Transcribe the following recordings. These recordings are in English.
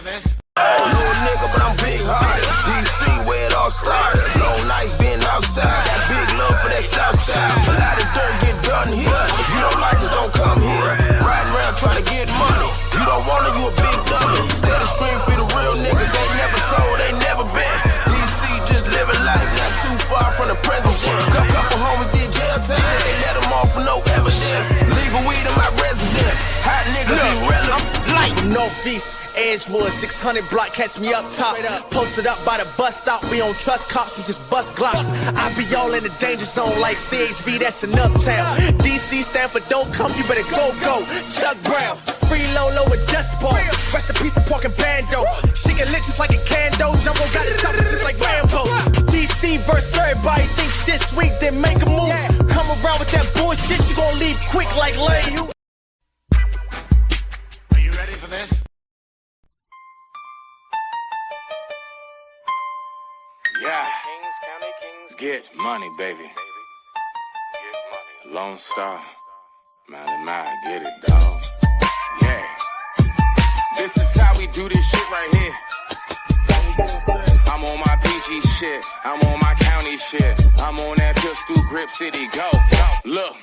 Little nigga, but I'm big hearted. DC, where it all started. Long nights being outside. Got big love for that south side. A lot of dirt get done here. If you don't like us, don't come here. Riding around trying to get money. You don't want it, you a big dummy. Instead of scream for the real niggas, they never told, they never been. DC just living life, not too far from the president. Couple homies did jail time, they let them off for no evidence. Legal weed in my residence. Hot niggas irrelevant. From Northeast, Edgewood, 600 block, catch me up top. Posted up by the bus stop, we don't trust cops, we just bust glocks. I be all in the danger zone like CHV, that's in Uptown. DC stand for don't come, you better go. Chuck Brown, free Lolo with Dust Ball. Rest in peace of Pork and Bando. She get lit just like a candle, Jumbo got it top just like Rambo. DC versus everybody think shit sweet, then make a move. Come around with that bullshit, you gon' leave quick like Larry. Are you ready for this? Yeah, get money, baby. Lone Star, Mile, get it, dog. Yeah, this is how we do this shit right here. I'm on my PG shit, I'm on my county shit, I'm on that pistol grip city, go. Look,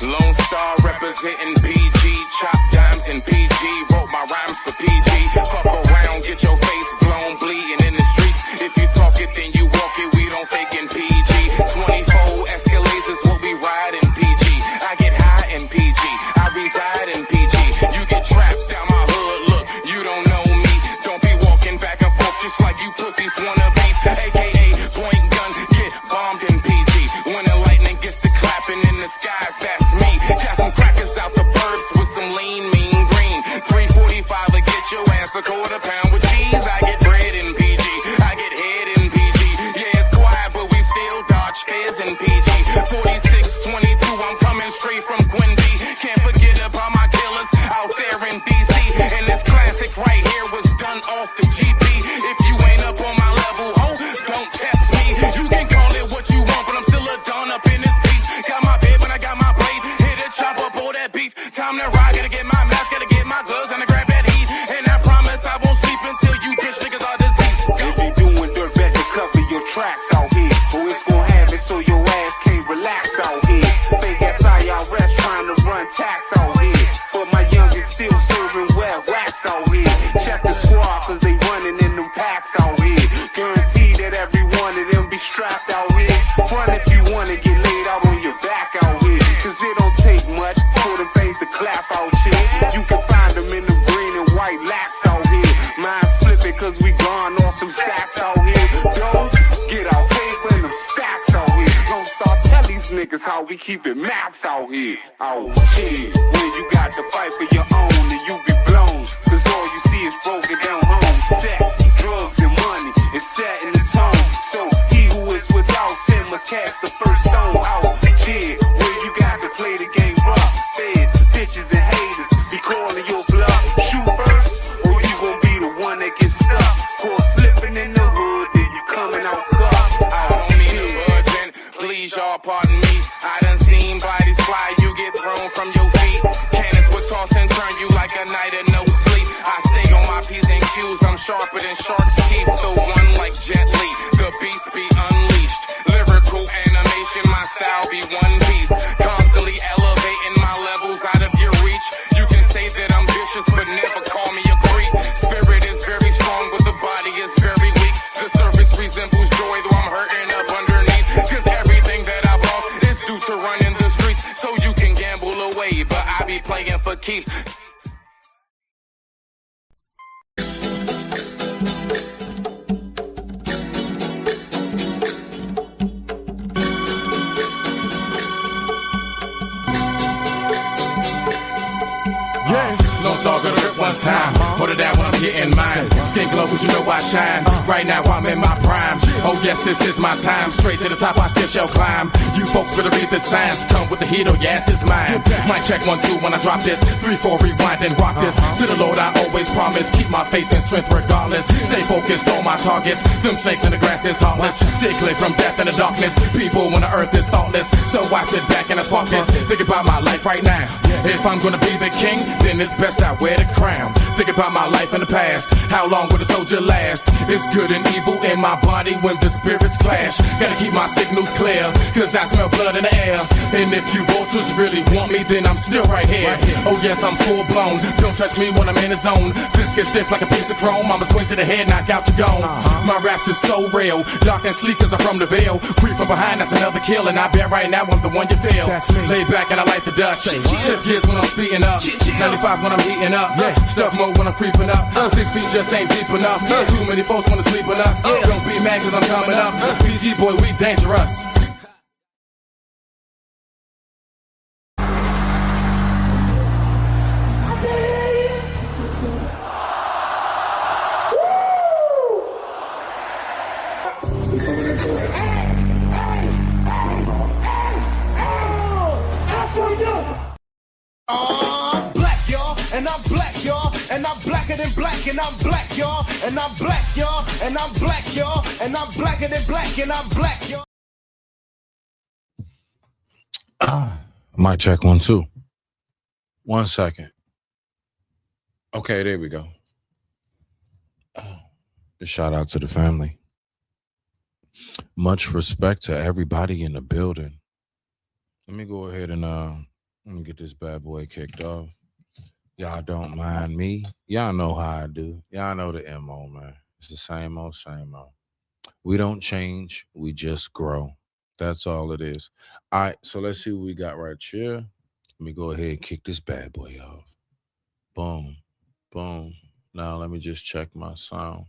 Lone Star representing PG, chop dimes in PG, wrote my rhymes for PG. Fuck around, get your face blown, bleeding in the streets. If you talk it, then you walk it, we don't fake in PG. 24 Escalades is what we ride in PG. I get high in PG, I reside in PG. You get trapped down my hood, look, you don't know me. Don't be walking back and forth just like you pussies wanna be. AKA point gun, get bombed in PG. When the lightning gets to clapping in the skies, that's me. Got some crackers out the burbs with some lean, mean green. 345 to get your ass a quarter pound with cheese. I get bread in PG, I get head in PG. Yeah, it's quiet, but we still dodge feds in PG. 4622, I'm coming straight from Quinby. Can't forget about my killers out there in DC. And this classic right here was done off the GP. If you ain't up on my level, ho, don't test me. You can call it what you want, but I'm still a don up in this piece. Got my bed when I got my blade. Hit it, chop up all that beef. Time to ride, gotta get my mask, gotta get my gloves, and I grab that heat. And I promise I won't sleep until you bitch niggas are deceased. If you doing dirt, better cover your tracks out here. Or it's gon' have it so your ass can't relax out here. Fake ass IRS trying to run tax out here. But my youngest still serving wet wax out here. Check the squad, cause they running in them packs out here. Guarantee that every one of them be strapped out here. Front if you wanna get laid out on your back out here. Cause it don't take much for them things to clap out shit. You can find them in the green and white lax out here. Mine's flipping cause we gone off them sacks out here. Don't get out paper and them stacks out here. Don't start tell these niggas how we keep it max out here. Out here, when you got to fight for your own and you be blown. Cause all you see is broken down home. Sex, drugs and money is setting the tone. So he who is without sin must cast the first stone. Out here, where you got to play the game rough. Feds, bitches and haters be calling your bluff. Shoot first, or you gon' be the one that gets stuck. Caught slipping in the hood, then you coming out cut. I don't mean to budge in, please y'all pardon me. I done seen bodies fly, you get thrown from your feet. Cannons will toss and turn you like a night of no sleep. I stay on my P's and Q's, I'm sharper than shark's teeth. The one like Jet Li, the beast be unleashed. Lyrical animation, my style be one piece. Constantly elevating my levels out of your reach. You can say that I'm vicious, but never call me a creep. Spirit is very strong, but the body is very weak. The surface resembles joy, though I'm hurting up underneath. Cause everything that I've lost is due to running the streets. So you can gamble away, but I be playing for keeps. Lone Star gonna rip one time. Hold it down when I'm getting mine. Skin glow cause you know I shine. Right now I'm in my prime. Oh yes, this is my time. Straight to the top, I still shall climb. You folks better read the signs. Come with the heat, oh yes, it's mine. Mic check 1, 2 when I drop this. 3, 4, rewind and rock this. To the Lord I owe always promise, keep my faith and strength regardless. Stay focused on my targets, them snakes in the grass is heartless. Stay clear from death and the darkness, people when the earth is thoughtless. So I sit back and I spark this, think about my life right now. If I'm gonna be the king, then it's best I wear the crown. Think about my life in the past, how long will a soldier last? It's good and evil in my body when the spirits clash. Gotta keep my signals clear, cause I smell blood in the air. And if you vultures really want me, then I'm still right here. Oh yes, I'm full blown, don't touch me when I'm in the zone. Fist get stiff like a piece of chrome, I'ma swing to the head, knock out your gone. My raps is so real, dark and sleek cause I'm from the Veil. Creep from behind, that's another kill, and I bet right now I'm the one you feel. Lay back and I light the dust, shift gears when I'm speeding up, 95 when I'm heating up, stuff mode when I'm creeping up. 6 feet just ain't deep enough, too many folks wanna sleep with us. Don't be mad cause I'm coming up, PG boy, we dangerous. Black, y'all, and I'm black, y'all, and I'm blacker than black, and I'm black, y'all, and I'm black, y'all, and I'm black, y'all, and I'm blacker than black, and I'm black, y'all. Mic check 1 2. 1 second. Okay, there we go. Just shout out to the family. Much respect to everybody in the building. Let me go ahead and let me get this bad boy kicked off. Y'all don't mind me. Y'all know how I do. Y'all know the MO, man. It's the same old, same old. We don't change. We just grow. That's all it is. All right, so let's see what we got right here. Let me go ahead and kick this bad boy off. Boom, boom. Now let me just check my sound.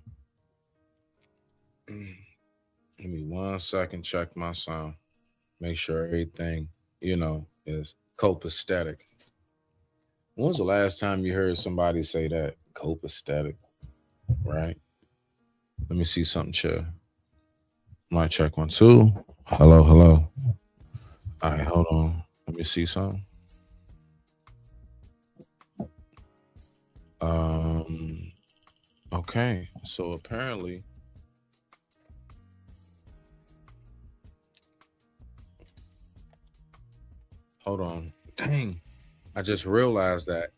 Give me 1 second, check my sound. Make sure everything, is copacetic. When was the last time you heard somebody say that? Copacetic, right? Let me see something, chill. Mic check 1 2. Hello, hello. All right, hold on. Let me see something. Okay, so apparently hold on. Dang. I just realized that.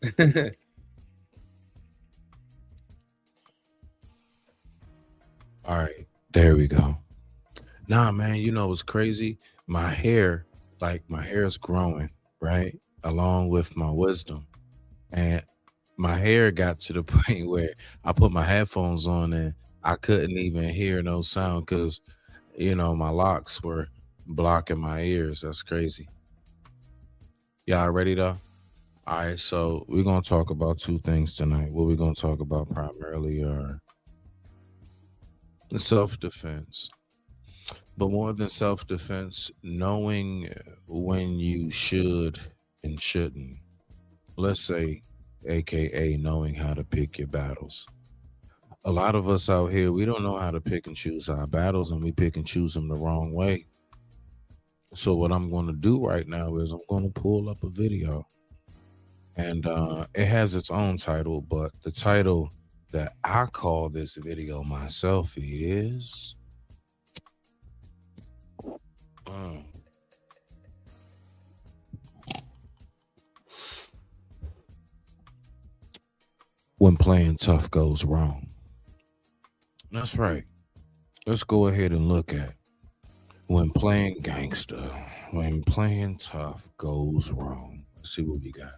All right, there we go. Nah, man, what's crazy? My hair is growing, right? Along with my wisdom. And my hair got to the point where I put my headphones on and I couldn't even hear no sound because, my locks were blocking my ears. That's crazy. Y'all ready though? All right, so we're going to talk about 2 things tonight. What we're going to talk about primarily are self-defense. But more than self-defense, knowing when you should and shouldn't. Let's say, AKA knowing how to pick your battles. A lot of us out here, we don't know how to pick and choose our battles, and we pick and choose them the wrong way. So what I'm going to do right now is I'm going to pull up a video. And it has its own title, but the title that I call this video myself is When Playing Tough Goes Wrong. That's right. Let's go ahead and look at when playing gangster, when playing tough goes wrong. Let's see what we got.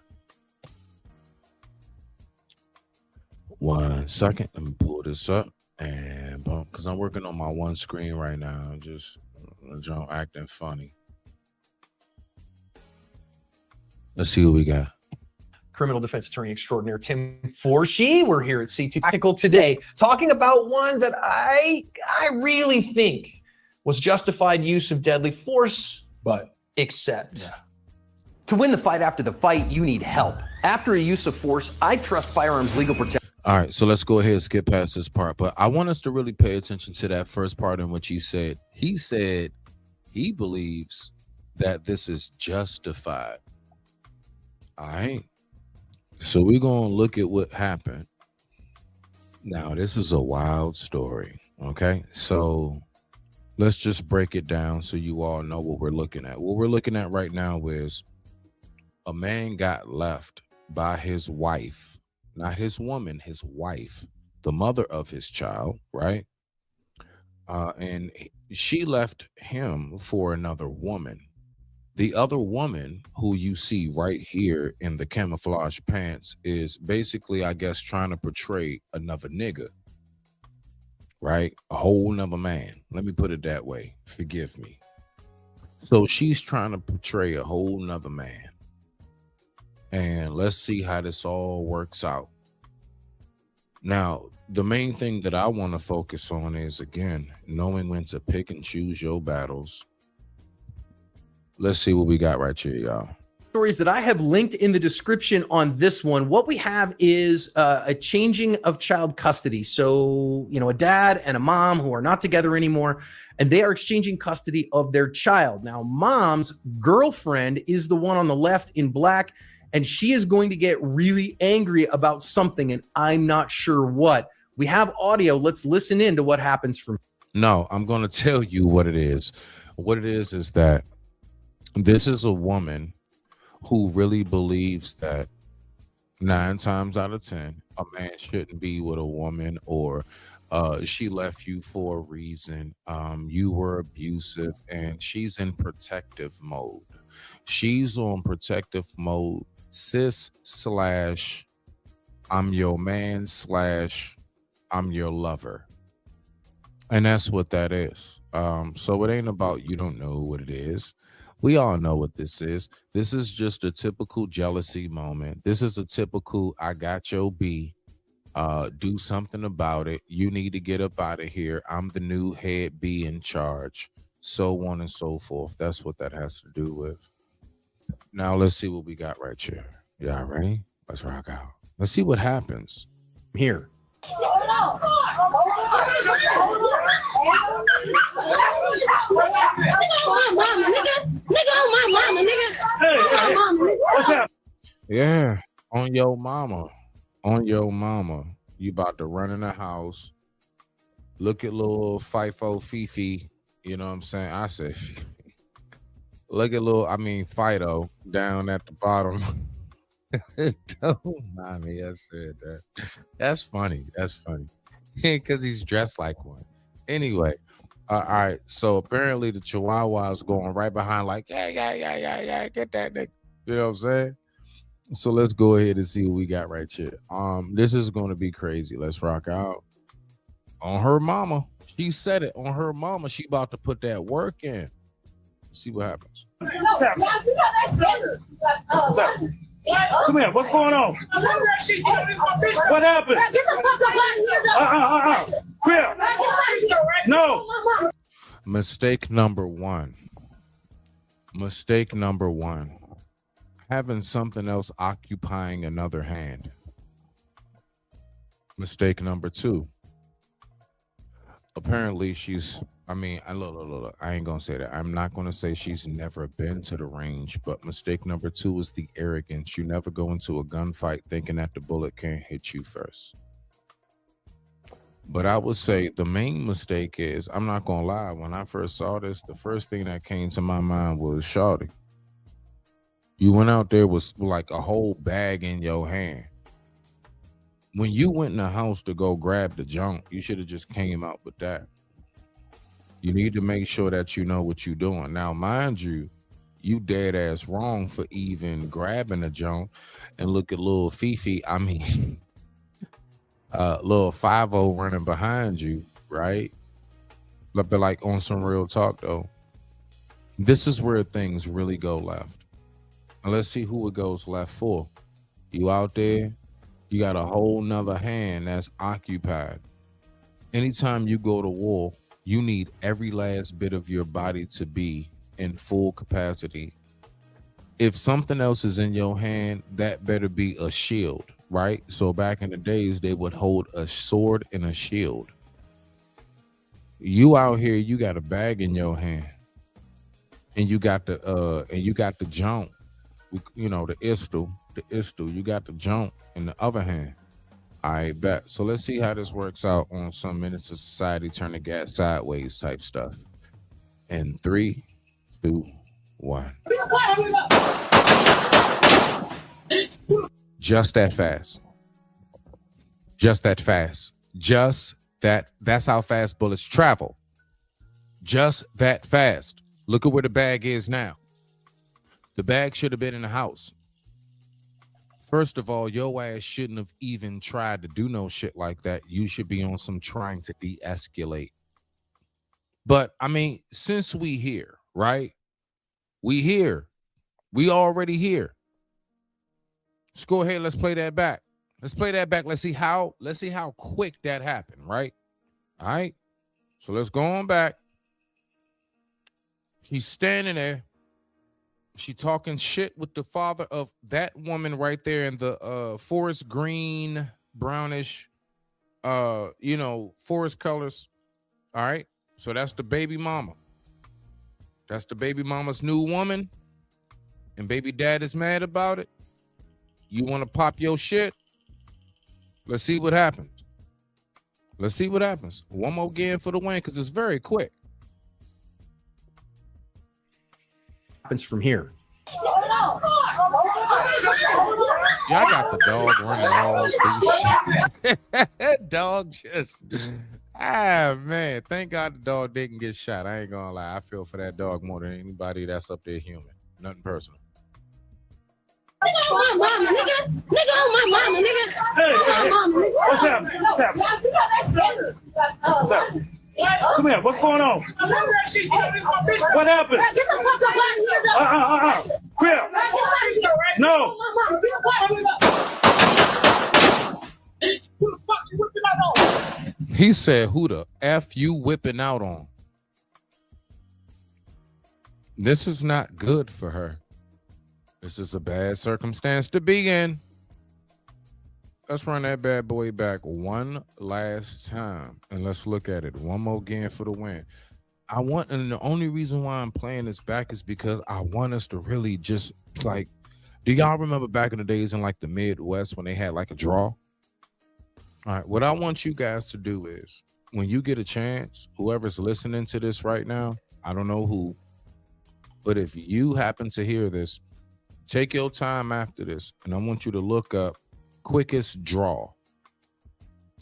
1 second. Let me pull this up and boom, because I'm working on my one screen right now. Just acting funny. Let's see what we got. Criminal defense attorney extraordinaire Tim Forshee. We're here at C2 Tactical today talking about one that I really think was justified use of deadly force, but except. To win the fight after the fight, you need help. After a use of force, I trust Firearms Legal Protection. All right, so let's go ahead and skip past this part. But I want us to really pay attention to that first part in which he said he believes that this is justified. All right. So we're going to look at what happened. Now, this is a wild story. Okay. So let's just break it down so you all know what we're looking at. What we're looking at right now is a man got left by his wife, not his woman, his wife, the mother of his child, right? She left him for another woman. The other woman, who you see right here in the camouflage pants, is basically, I guess, trying to portray another nigga, right? A whole nother man. Let me put it that way. Forgive me. So she's trying to portray a whole nother man. And let's see how this all works out. Now, the main thing that I want to focus on is, again, knowing when to pick and choose your battles. Let's see what we got right here, y'all. Stories that I have linked in the description on this one. What we have is a changing of child custody. So, you know, a dad and a mom who are not together anymore, and they are exchanging custody of their child. Now, mom's girlfriend is the one on the left in black, and she is going to get really angry about something, and I'm not sure what. We have audio. Let's listen in to what happens from. No, I'm going to tell you what it is. What it is that this is a woman who really believes that 9 times out of 10, a man shouldn't be with a woman, or she left you for a reason. You were abusive, and she's in protective mode. She's on protective mode, cis / I'm your man / I'm your lover. And that's what that is. So it ain't about you don't know what it is. We all know what this is. This is just a typical jealousy moment. This is a typical I got your B. Do something about it. You need to get up out of here. I'm the new head B in charge. So on and so forth. That's what that has to do with. Now let's see what we got right here. Y'all ready? Let's rock out. Let's see what happens here. Yeah, on your mama. On your mama. You about to run in the house. Look at little FIFO Fifi. You know what I'm saying? I said Fifi. Look at Fido down at the bottom. Don't mind me. I said that. That's funny. That's funny. Because he's dressed like one. Anyway, all right. So apparently the Chihuahua is going right behind, like, yeah, get that nigga. You know what I'm saying? So let's go ahead and see what we got right here. This is going to be crazy. Let's rock out. On her mama. She said it. On her mama. She about to put that work in. See what happens. Come here. What's going on? What happened? Clear. No. Mistake number one. Mistake number one. Having something else occupying another hand. Mistake number two. Apparently she's, look, I ain't gonna say that. I'm not gonna say she's never been to the range, but mistake number two is the arrogance. You never go into a gunfight thinking that the bullet can't hit you first. But I would say the main mistake is, I'm not gonna lie, when I first saw this, the first thing that came to my mind was shawty. You went out there with like a whole bag in your hand. When you went in the house to go grab the junk, you should have just came out with that. You need to make sure that you know what you're doing. Now, mind you, you dead ass wrong for even grabbing the junk. And look at little Fifi, little 5-0 running behind you, right? But like on some real talk though, this is where things really go left. And let's see who it goes left for. You out there, you got a whole nother hand that's occupied. Anytime you go to war, you need every last bit of your body to be in full capacity. If something else is in your hand, that better be a shield, right? So back in the days, they would hold a sword and a shield. You out here, you got a bag in your hand, and you got the junk, the istul, you got the junk in the other hand. I bet. So let's see how this works out on some minutes of society. Turn the gas sideways type stuff. In 3, 2, 1. Just that fast. Just that fast. Just that. That's how fast bullets travel. Just that fast. Look at where the bag is now. The bag should have been in the house. First of all, your ass shouldn't have even tried to do no shit like that. You should be on some trying to de-escalate. But I mean, since we here, right? We here. We already here. Let's go ahead. Let's play that back. Let's play that back. Let's see how quick that happened, right? All right. So let's go on back. She's standing there. She talking shit with the father of that woman right there in the forest green, brownish, forest colors. All right. So that's the baby mama. That's the baby mama's new woman. And baby dad is mad about it. You want to pop your shit? Let's see what happens. Let's see what happens. One more again for the win because it's very quick. Happens from here. Yeah, I got the dog running all through shit. Dog just, man, thank God the dog didn't get shot. I ain't gonna lie. I feel for that dog more than anybody that's up there human. Nothing personal. Nigga on my mama, nigga. Nigga on my mama, nigga. Hey, On my mama, nigga. what's happening? What's happening? What's happening? Come here. What's going on? What happened? Get the fuck up out of here, though. Crip. No. He said, who the F you whipping out on? This is not good for her. This is a bad circumstance to be in. Let's run that bad boy back one last time. And let's look at it one more again for the win. And the only reason why I'm playing this back is because I want us to really just like, do y'all remember back in the days in like the Midwest when they had like a draw? All right, what I want you guys to do is when you get a chance, whoever's listening to this right now, I don't know who, but if you happen to hear this, take your time after this, and I want you to look up quickest draw,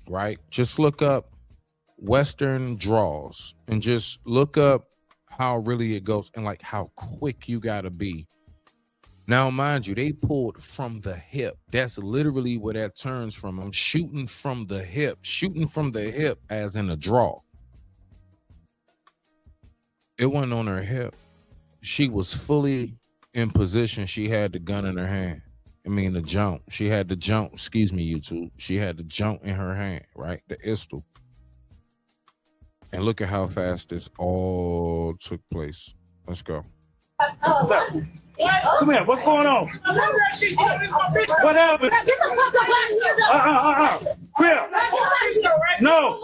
right? Just look up Western draws and just look up how really it goes and like how quick you gotta be. Now, mind you, they pulled from the hip. That's literally where that turns from. I'm shooting from the hip as in a draw. It wasn't on her hip. She was fully in position. She had the gun in her hand. The jump. She had the jump. Excuse me, YouTube. She had the jump in her hand, right? The pistol. And look at how fast this all took place. Let's go. Come here. What's going on? What happened? Get the fuck up out of here, though. Crip. No.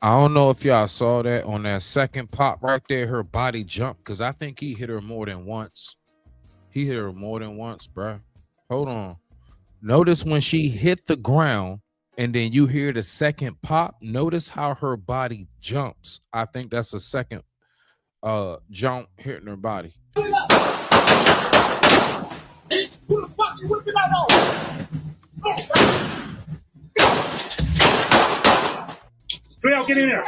I don't know if y'all saw that on that second pop right there. Her body jumped because I think he hit her more than once. He hit her more than once, bro. Hold on. Notice when she hit the ground and then you hear the second pop. Notice how her body jumps. I think that's the second jump hitting her body. Crip, get in there.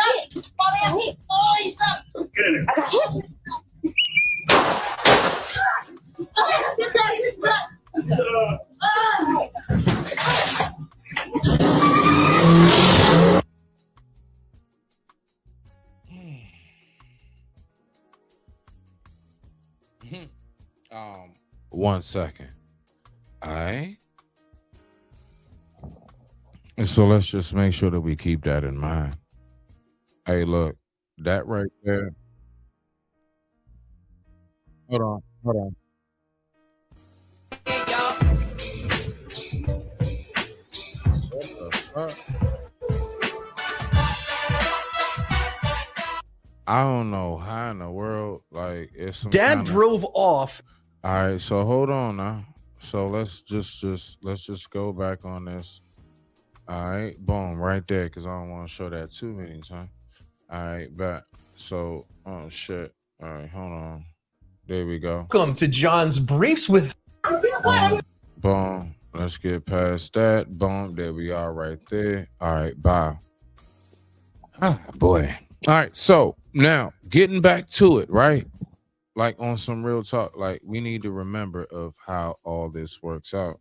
Get in there. One second. All right. So let's just make sure that we keep that in mind. Hey, look, that right there. Hold on. What the fuck? I don't know how in the world, like, it's some Dad kind of. drove off. All right, so hold on now. So let's just go back on this. All right, boom, right there, because I don't want to show that too many times. All right, back. So, oh shit. All right, hold on. There we go. Welcome to John's Briefs with. Boom. Let's get past that. Boom. There we are right there. All right, bye. Ah, boy. All right, so now getting back to it, right? Like on some real talk, like we need to remember of how all this works out.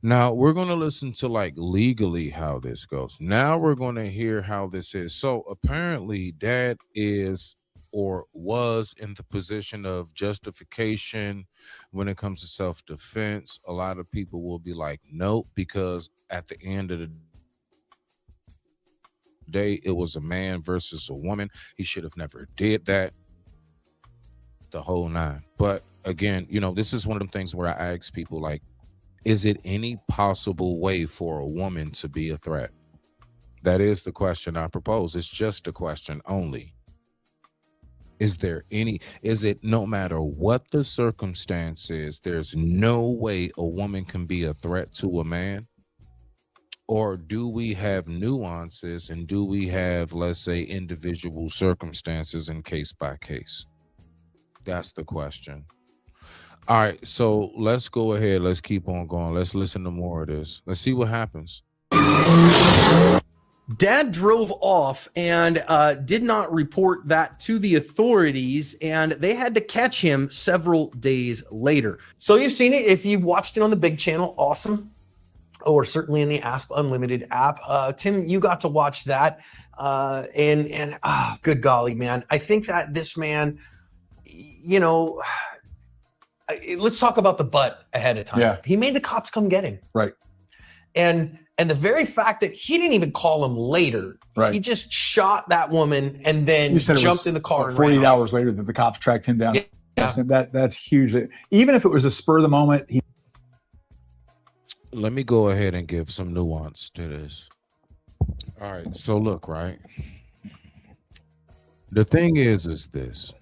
Now we're going to listen to like legally how this goes. Now we're going to hear how this is. So apparently dad is or was in the position of justification when it comes to self-defense. A lot of people will be like, nope, because at the end of the day, it was a man versus a woman. He should have never did that. The whole nine. But again, you know, this is one of them things where I ask people, like, is it any possible way for a woman to be a threat? That is the question I propose. It's just a question only. Is it no matter what the circumstance is, there's no way a woman can be a threat to a man? Or do we have nuances and do we have, let's say, individual circumstances in case by case? That's the question. All right, so let's go ahead. Let's keep on going. Let's listen to more of this. Let's see what happens. Dad drove off and did not report that to the authorities, and they had to catch him several days later. So you've seen it. If you've watched it on the big channel, awesome. Or certainly in the Asp Unlimited app. Tim, you got to watch that. And good golly, man. I think that this man, you know, let's talk about the butt ahead of time. Yeah. He made the cops come get him. Right. And the very fact that he didn't even call him later, Right. he just shot that woman and then You said it jumped was in the car. And 48 ran. hours later that the cops tracked him down. Yeah. That's huge. Even if it was a spur of the moment, Let me go ahead and give some nuance to this. All right, so look, right? The thing is this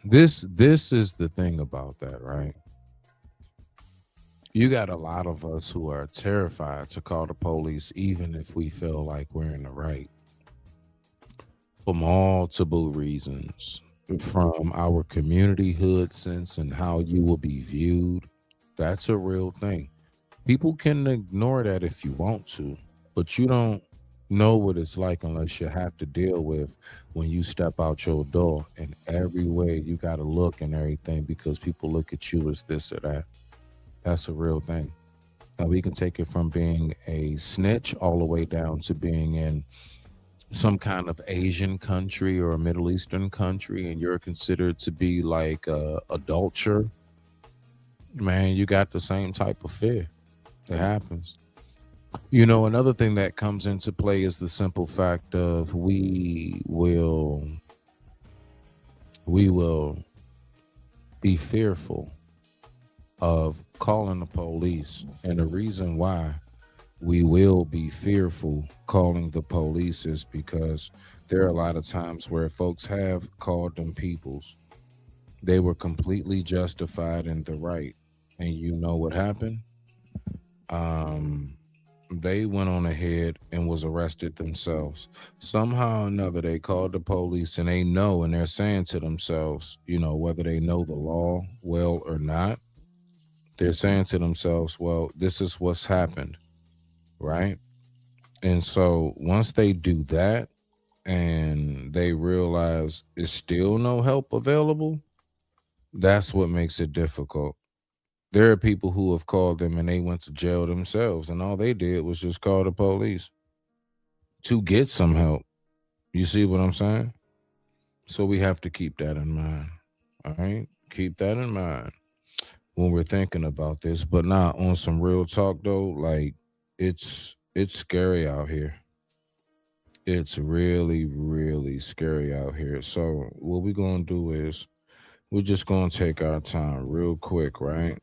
is the thing about that, right? You got a lot of us who are terrified to call the police, even if we feel like we're in the right, for multiple reasons, from our community hood sense and how you will be viewed. That's a real thing. People can ignore that if you want to, but you don't know what it's like unless you have to deal with when you step out your door and every way you got to look and everything because people look at you as this or that. That's a real thing. Now we can take it from being a snitch all the way down to being in some kind of Asian country or a Middle Eastern country and you're considered to be like a adulterer. Man, you got the same type of fear. It happens. You know, another thing that comes into play is the simple fact of we will be fearful of calling the police. And the reason why we will be fearful calling the police is because there are a lot of times where folks have called them peoples. They were completely justified in the right. And you know what happened? They went on ahead and was arrested themselves. Somehow or another, they called the police and they know, and they're saying to themselves, you know, whether they know the law well or not, they're saying to themselves, well, this is what's happened, right? And so once they do that and they realize there's still no help available, that's what makes it difficult. There are people who have called them and they went to jail themselves and all they did was just call the police to get some help. You see what I'm saying? So we have to keep that in mind. All right? Keep that in mind when we're thinking about this. But not on some real talk though, like it's scary out here. It's really, really scary out here. So what we're going to do is we're just going to take our time real quick, right?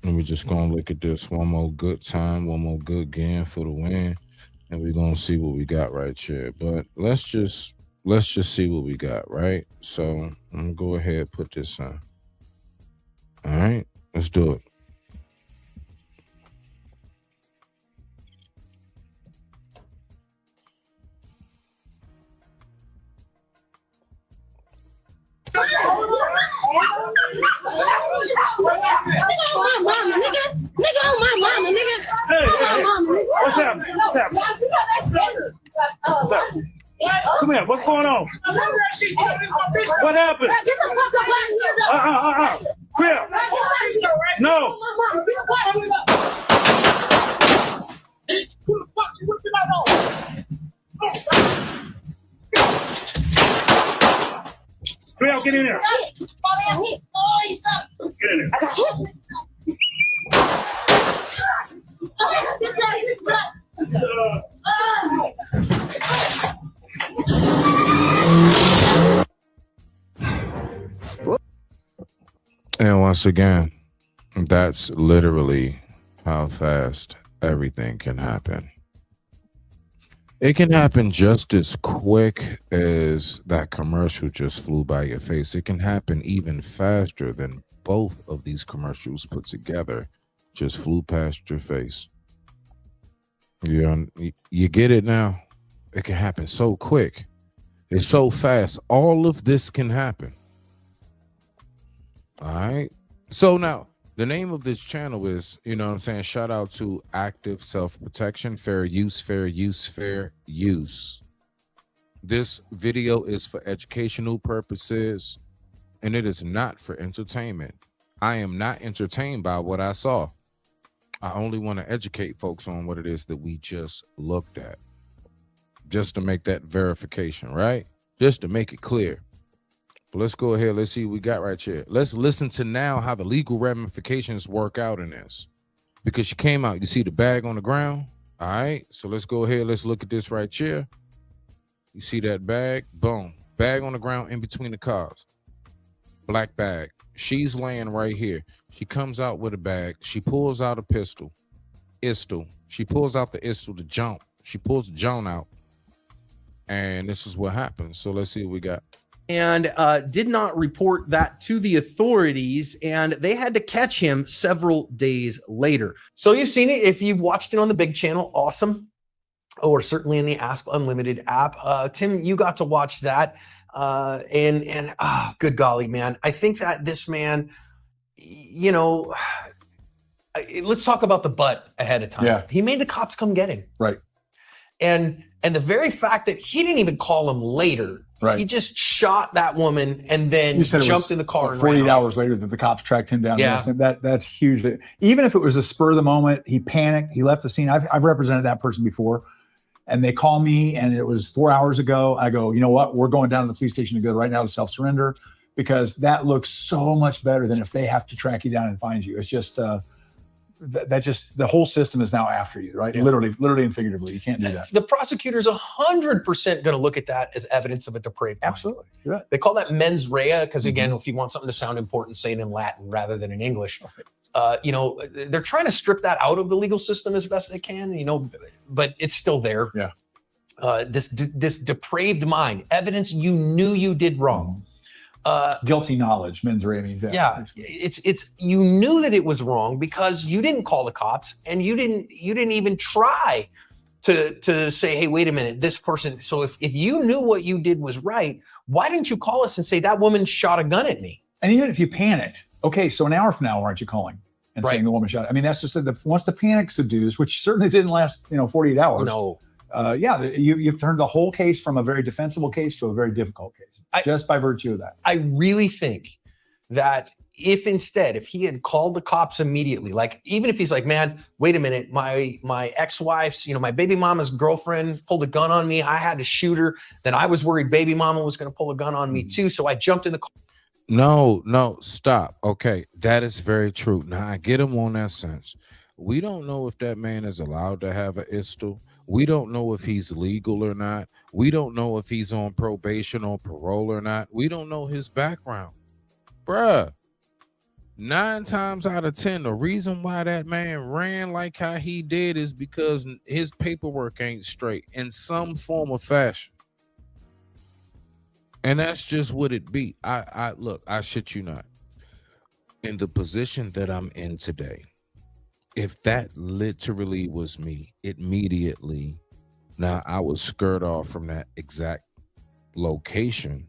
And we're just going to look at this one more good time, one more good game for the win. And we're going to see what we got right here. But let's just let's just see what we got, right? So I'm gonna go ahead and put this on. All right, let's do it. Nigga on my mama, nigga. Nigga on my mama, nigga. Hey, On my hey, mama, nigga. what's happening? What's happening? What's happening? Come here. What's going on? What happened? Get the fuck up out of here, Crip. No. Crip, get in there. Get in there. And once again, that's literally how fast everything can happen. It can happen just as quick as that commercial just flew by your face. It can happen even faster than both of these commercials put together just flew past your face. You get it now? It can happen so quick. It's so fast. All of this can happen. All right. So now the name of this channel is, you know what I'm saying? Shout out to Active Self-Protection, Fair Use, Fair Use, Fair Use. This video is for educational purposes and it is not for entertainment. I am not entertained by what I saw. I only want to educate folks on what it is that we just looked at. Just to make that verification, right? Just to make it clear. But let's go ahead. Let's see what we got right here. Let's listen to now how the legal ramifications work out in this. Because she came out. You see the bag on the ground? All right. So let's go ahead. Let's look at this right here. You see that bag? Boom. Bag on the ground in between the cars. Black bag. She's laying right here. She comes out with a bag. She pulls out a pistol. She pulls out the pistol to jump. She pulls the Joan out. And this is what happens. So let's see what we got. And did not report that to the authorities, and they had to catch him several days later. So you've seen it. If you've watched it on the big channel, awesome. Or certainly in the Asp Unlimited app. Tim, you got to watch that. And good golly, man. I think that this man, you know, let's talk about the butt ahead of time. Yeah. He made the cops come get him. Right. And the very fact that he didn't even call him later, Right. he just shot that woman and then You said it jumped was in the car and 48 ran off. hours later that the cops tracked him down. Yeah. That's huge. Even if it was a spur of the moment, he panicked, he left the scene. I've represented that person before. And they call me and it was 4 hours ago. I go, you know what? We're going down to the police station to go right now to self-surrender, because that looks so much better than if they have to track you down and find you. It's just, the whole system is now after you, right? Yeah. Literally and figuratively. You can't do that. The prosecutor's 100% going to look at that as evidence of a depraved mind. Absolutely. You're right. They call that mens rea because, again, if you want something to sound important, say it in Latin rather than in English. You know, they're trying to strip that out of the legal system as best they can, you know, but it's still there. Yeah. This depraved mind, evidence you knew you did wrong. Guilty knowledge, mens rea means that. Yeah, it's you knew that it was wrong because you didn't call the cops and you didn't even try to say, hey, wait a minute, this person. So if you knew what you did was right, why didn't you call us and say that woman shot a gun at me? And even if you panicked, okay, so an hour from now, why aren't you calling and Right. saying the woman shot? I mean, that's just once the panic subdues, which certainly didn't last, 48 hours. No. You've turned the whole case from a very defensible case to a very difficult case, just by virtue of that. I really think that if he had called the cops immediately, like even if he's like, man, wait a minute, my ex-wife's, my baby mama's girlfriend pulled a gun on me. I had to shoot her. Then I was worried baby mama was going to pull a gun on me too. So I jumped in the car. No, stop. Okay, that is very true. Now I get him on that sense. We don't know if that man is allowed to have an pistol. We don't know if he's legal or not. We don't know if he's on probation or parole or not. We don't know his background. Bruh, 9 times out of 10, the reason why that man ran like how he did is because his paperwork ain't straight in some form or fashion. And that's just what it be. I look, I shit you not. In the position that I'm in today, if that literally was me immediately, now I would skirt off from that exact location,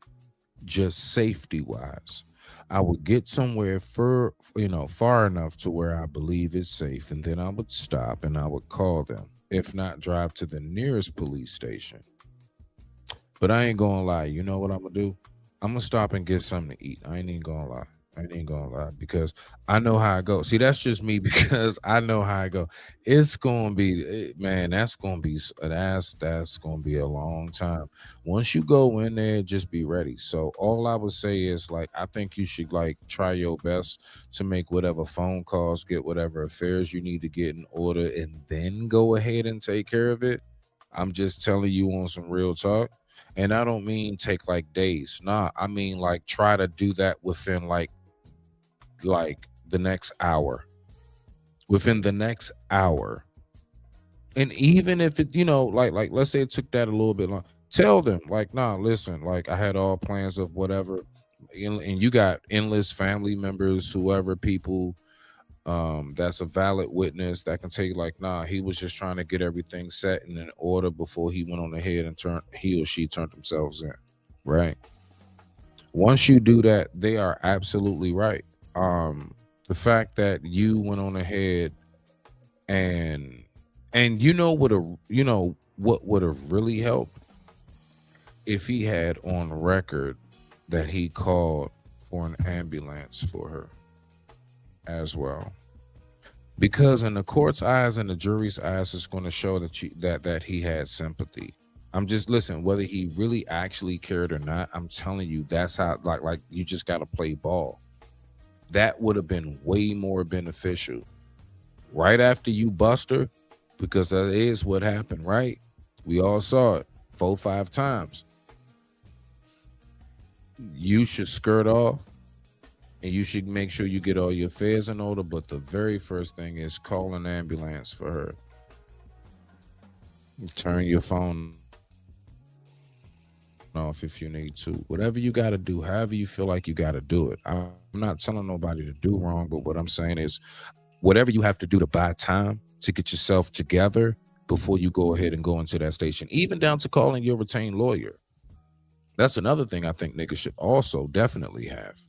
just safety wise. I would get somewhere far enough to where I believe it's safe, and then I would stop and I would call them. If not, drive to the nearest police station. But I ain't gonna lie. You know what I'm gonna do? I'm gonna stop and get something to eat. I ain't even gonna lie because I know how I go. See, that's just me because I know how I go. It's gonna be, man. That's gonna be a long time. Once you go in there, just be ready. So all I would say is, like, I think you should like try your best to make whatever phone calls, get whatever affairs you need to get in order, and then go ahead and take care of it. I'm just telling you on some real talk. And I don't mean take like days. Nah, I mean like try to do that within like the next hour. Within the next hour. And even if it, like let's say it took that a little bit long, tell them like, nah, listen, like I had all plans of whatever, and you got endless family members, whoever, people that's a valid witness that can take like, nah, he was just trying to get everything set and in order before he went on ahead and he or she turned themselves in, right? Once you do that, they are absolutely right. The fact that you went on ahead and what would have really helped if he had on record that he called for an ambulance for her as well, because in the court's eyes and the jury's eyes, it's going to show that he had sympathy. I'm just, listen, whether he really actually cared or not, I'm telling you, that's how, like you just got to play ball. That would have been way more beneficial right after you bust her, because that is what happened, right? We all saw it 4-5 times. You should skirt off. And you should make sure you get all your affairs in order. But the very first thing is call an ambulance for her. Turn your phone off if you need to. Whatever you got to do, however you feel like you got to do it. I'm not telling nobody to do wrong, but what I'm saying is whatever you have to do to buy time to get yourself together before you go ahead and go into that station, even down to calling your retained lawyer. That's another thing I think niggas should also definitely have.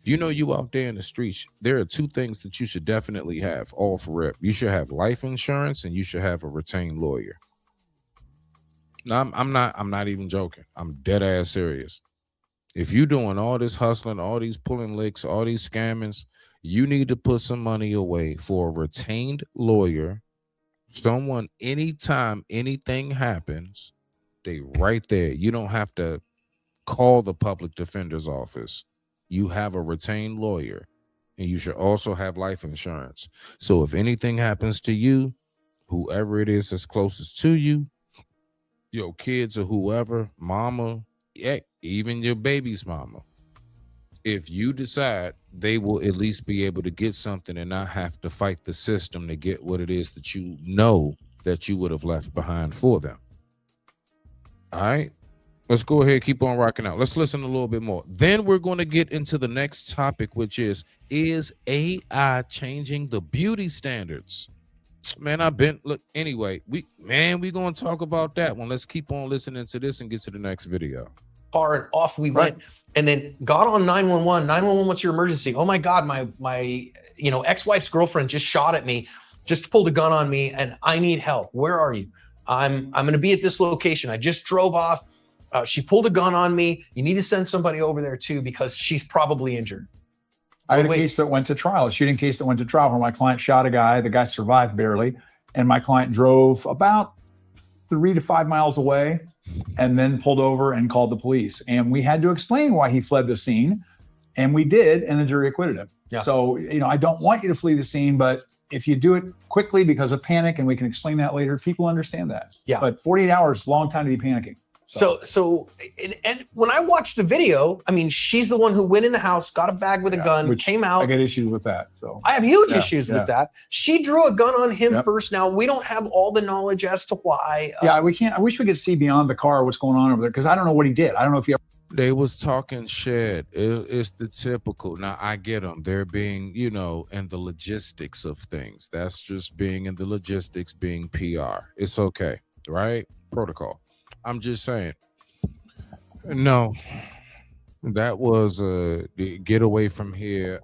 You know, you out there in the streets, there are 2 things that you should definitely have, all for rep. You should have life insurance and you should have a retained lawyer. No, I'm not even joking. I'm dead ass serious. If you're doing all this hustling, all these pulling licks, all these scammings, you need to put some money away for a retained lawyer. Someone, anytime anything happens, they right there. You don't have to call the public defender's office. You have a retained lawyer, and you should also have life insurance. So if anything happens to you, whoever it is that's closest to you, your kids or whoever, mama, even your baby's mama, if you decide, they will at least be able to get something and not have to fight the system to get what it is that you know that you would have left behind for them. All right? Let's go ahead, keep on rocking out. Let's listen a little bit more. Then we're going to get into the next topic, which is AI changing the beauty standards? Man, anyway, we're going to talk about that one. Let's keep on listening to this and get to the next video. Car and off we went, and then got on 911. 911, what's your emergency? Oh my God, my ex-wife's girlfriend just shot at me, just pulled a gun on me, and I need help. Where are you? I'm going to be at this location. I just drove off. She pulled a gun on me. You need to send somebody over there too, because she's probably injured. I had a case that went to trial, a shooting case that went to trial where my client shot a guy. The guy survived barely. And my client drove about 3 to 5 miles away and then pulled over and called the police. And we had to explain why he fled the scene. And we did, and the jury acquitted him. Yeah. So, I don't want you to flee the scene, but if you do it quickly because of panic, and we can explain that later, people understand that. Yeah. But 48 hours, long time to be panicking. So when I watched the video, I mean, she's the one who went in the house, got a bag with a gun, came out. I get issues with that. So I have huge issues with that. She drew a gun on him first. Now, we don't have all the knowledge as to why. We can't. I wish we could see beyond the car what's going on over there, because I don't know what he did. I don't know if he They was talking shit. It's the typical. Now I get them. They're being, in the logistics of things. That's just being in the logistics, being PR. It's okay, right? Protocol. I'm just saying. No, that was get away from here.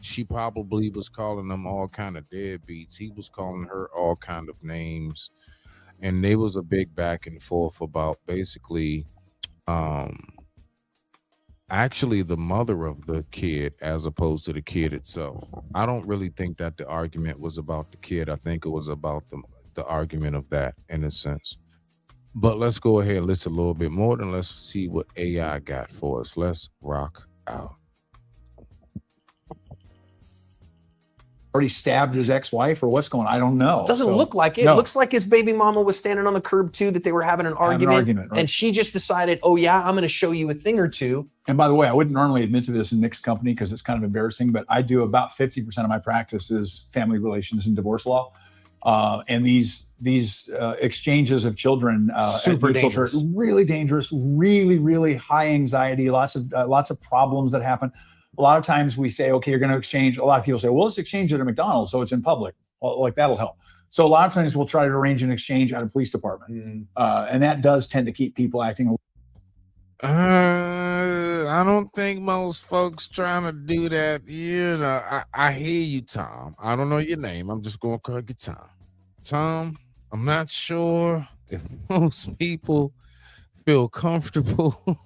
She probably was calling them all kind of deadbeats. He was calling her all kind of names, and there was a big back and forth about basically actually the mother of the kid as opposed to the kid itself. I don't really think that the argument was about the kid. I think it was about the argument of that in a sense. But let's go ahead and listen a little bit more, and let's see what AI got for us. Let's rock out. Already stabbed his ex-wife, or what's going on? I don't know. It doesn't look like it. No. It looks like his baby mama was standing on the curb too, that they were having an argument, right. and she just decided, oh yeah, I'm going to show you a thing or two. And by the way, I wouldn't normally admit to this in Nick's company because it's kind of embarrassing, but I do about 50% of my practice is family relations and divorce law. And these exchanges of children, super dangerous, really dangerous, really, really high anxiety, lots of problems that happen. A lot of times we say, okay, you're going to exchange. A lot of people say, well, let's exchange it at McDonald's, so it's in public. Well, like that'll help. So a lot of times we'll try to arrange an exchange at a police department, and that does tend to keep people acting. I don't think most folks trying to do that. I hear you, Tom. I don't know your name. I'm just going to call you Tom. Tom, I'm not sure if most people feel comfortable.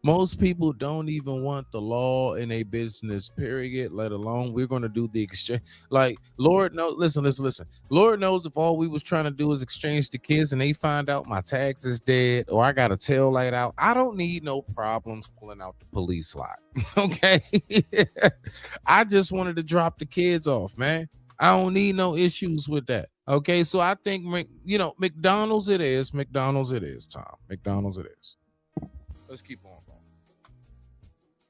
Most people don't even want the law in a business, period, let alone we're going to do the exchange. Like, Lord knows, listen. Lord knows if all we was trying to do is exchange the kids and they find out my tax is dead or I got a tail light out, I don't need no problems pulling out the police lot, okay? I just wanted to drop the kids off, man. I don't need no issues with that, okay? So I think, McDonald's it is, Tom. McDonald's it is. Let's keep on.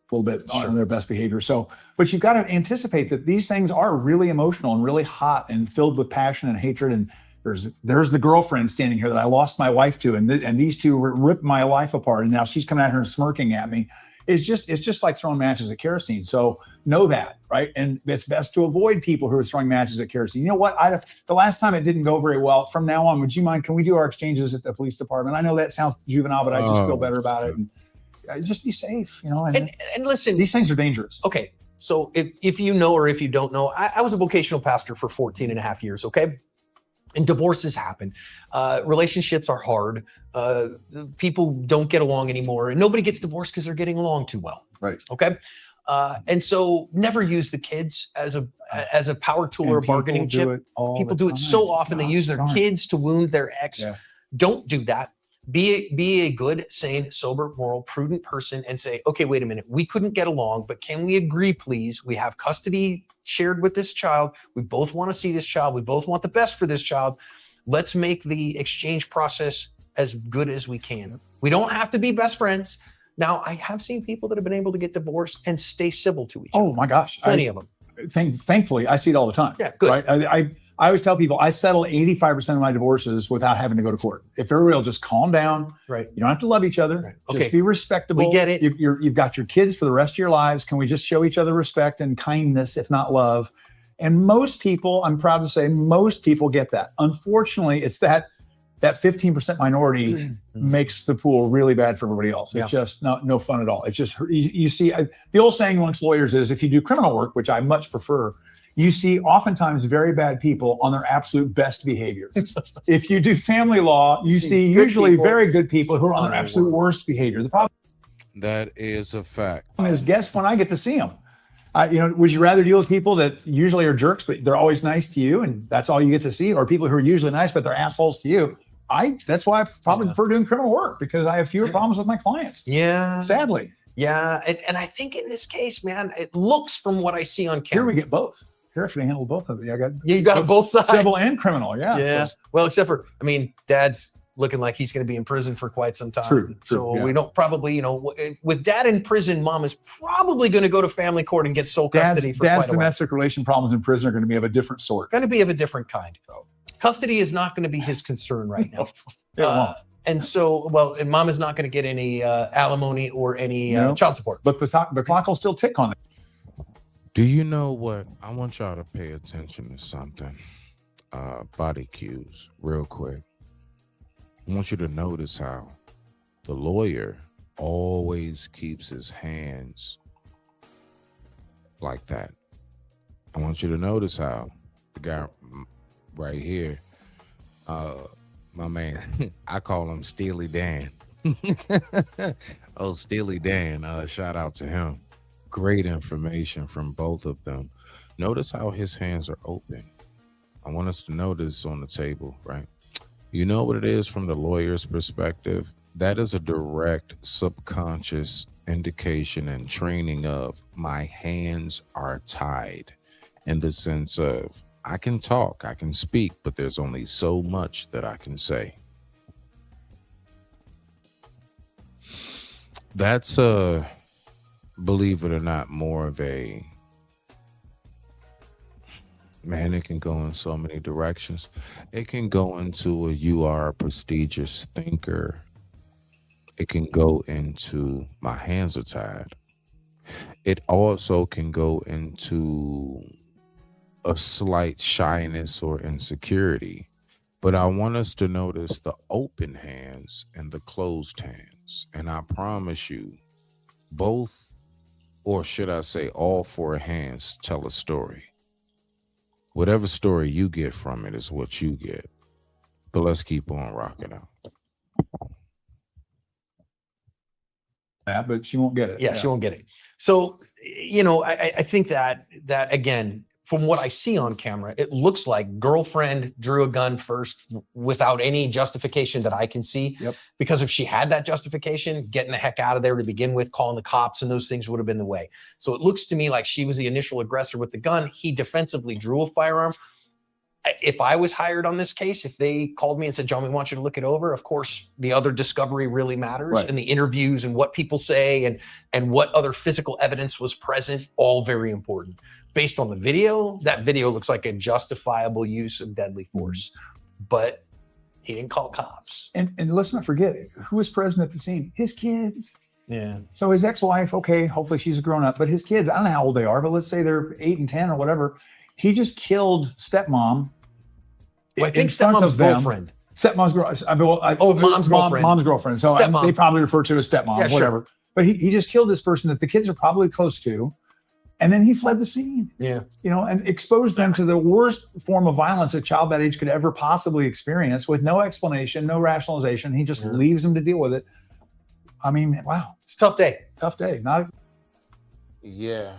A little bit on their best behavior. So, but you've got to anticipate that these things are really emotional and really hot and filled with passion and hatred. And there's the girlfriend standing here that I lost my wife to, and these two ripped my life apart. And now she's coming at her and smirking at me. It's just like throwing matches at kerosene. So know that, right? And it's best to avoid people who are throwing matches at kerosene. You know what? The last time it didn't go very well. From now on, would you mind? Can we do our exchanges at the police department? I know that sounds juvenile, but I just feel better about it. And just be safe, And listen, these things are dangerous. Okay, so if you know or if you don't know, I was a vocational pastor for 14 and a half years, okay? And divorces happen. Relationships are hard. People don't get along anymore. And nobody gets divorced because they're getting along too well. Right. Okay? And so never use the kids as a power tool or a bargaining chip. People do it so often. They use their kids to wound their ex. Yeah. Don't do that. Be a good, sane, sober, moral, prudent person and say, okay, wait a minute. We couldn't get along, but can we agree, please? We have custody shared with this child. We both want to see this child. We both want the best for this child. Let's make the exchange process as good as we can. We don't have to be best friends. Now, I have seen people that have been able to get divorced and stay civil to each other. Oh my gosh. Plenty of them. Thankfully, I see it all the time. Yeah, good. Right? I always tell people I settle 85% of my divorces without having to go to court. If they're real, just calm down. Right. You don't have to love each other. Right. Just Okay. be respectable. We get it. You've got your kids for the rest of your lives. Can we just show each other respect and kindness, if not love? And most people, I'm proud to say, most people get that. Unfortunately, it's that 15% minority makes the pool really bad for everybody else. It's just no fun at all. It's just, you see, the old saying amongst lawyers is if you do criminal work, which I much prefer, you see oftentimes very bad people on their absolute best behavior. If you do family law, you see usually people, very good people who are on their absolute worst behavior. The problem that is a fact. Is guess when I get to see them. Would you rather deal with people that usually are jerks, but they're always nice to you, and that's all you get to see, or people who are usually nice, but they're assholes to you? That's why I probably prefer doing criminal work, because I have fewer problems with my clients. Yeah. Sadly. Yeah. And I think in this case, man, it looks from what I see on camera. Here we get both. Here I should handle both of it. You got both sides. Civil and criminal, yeah. Yeah. Well, except for, Dad's looking like he's going to be in prison for quite some time. True. So we don't probably, with Dad in prison, Mom is probably going to go to family court and get sole custody for quite a while. Dad's domestic relation problems in prison are going to be of a different sort. Going to be of a different kind. Custody is not going to be his concern right now. And so, well, and mom is not going to get any alimony or any child support. But the clock will still tick on it. Do you know what? I want y'all to pay attention to something. Body cues, real quick. I want you to notice how the lawyer always keeps his hands like that. I want you to notice how the guy right here, my man, I call him Steely Dan. Oh, Steely Dan, shout out to him. Great information from both of them. Notice how his hands are open. I want us to notice on the table, right? You know what it is from the lawyer's perspective? That is a direct subconscious indication and training of my hands are tied, in the sense of I can talk, I can speak, but there's only so much that I can say. That's believe it or not, more of a, man, it can go in so many directions. It can go into you are a prestigious thinker. It can go into my hands are tied. It also can go into a slight shyness or insecurity. But I want us to notice the open hands and the closed hands. And I promise you, both, or should I say all four hands, tell a story. Whatever story you get from it is what you get. But let's keep on rocking out. Yeah, but she won't get it. Yeah, she won't get it. So, you know, I think that again, from what I see on camera, it looks like girlfriend drew a gun first without any justification that I can see. Yep. Because if she had that justification, getting the heck out of there to begin with, calling the cops and those things would have been the way. So it looks to me like she was the initial aggressor with the gun. He defensively drew a firearm. If I was hired on this case, if they called me and said, John, we want you to look it over, of course, the other discovery really matters, right, and the interviews and what people say and what other physical evidence was present, all very important. Based on the video, that video looks like a justifiable use of deadly force, but he didn't call cops. And let's not forget, who was present at the scene? His kids. Yeah. So his ex-wife, okay, hopefully she's grown up, but his kids, I don't know how old they are, but let's say they're 8 and 10 or whatever. He just killed stepmom. Well, I think stepmom's girlfriend. Stepmom's girlfriend. Mom's girlfriend. Mom's girlfriend. So they probably refer to as stepmom, yeah, whatever. Sure. But he just killed this person that the kids are probably close to. And then he fled the scene. Yeah. You know, and exposed them to the worst form of violence a child that age could ever possibly experience with no explanation, no rationalization. He just leaves them to deal with it. I mean, wow. It's a tough day. Tough day. Not. Yeah,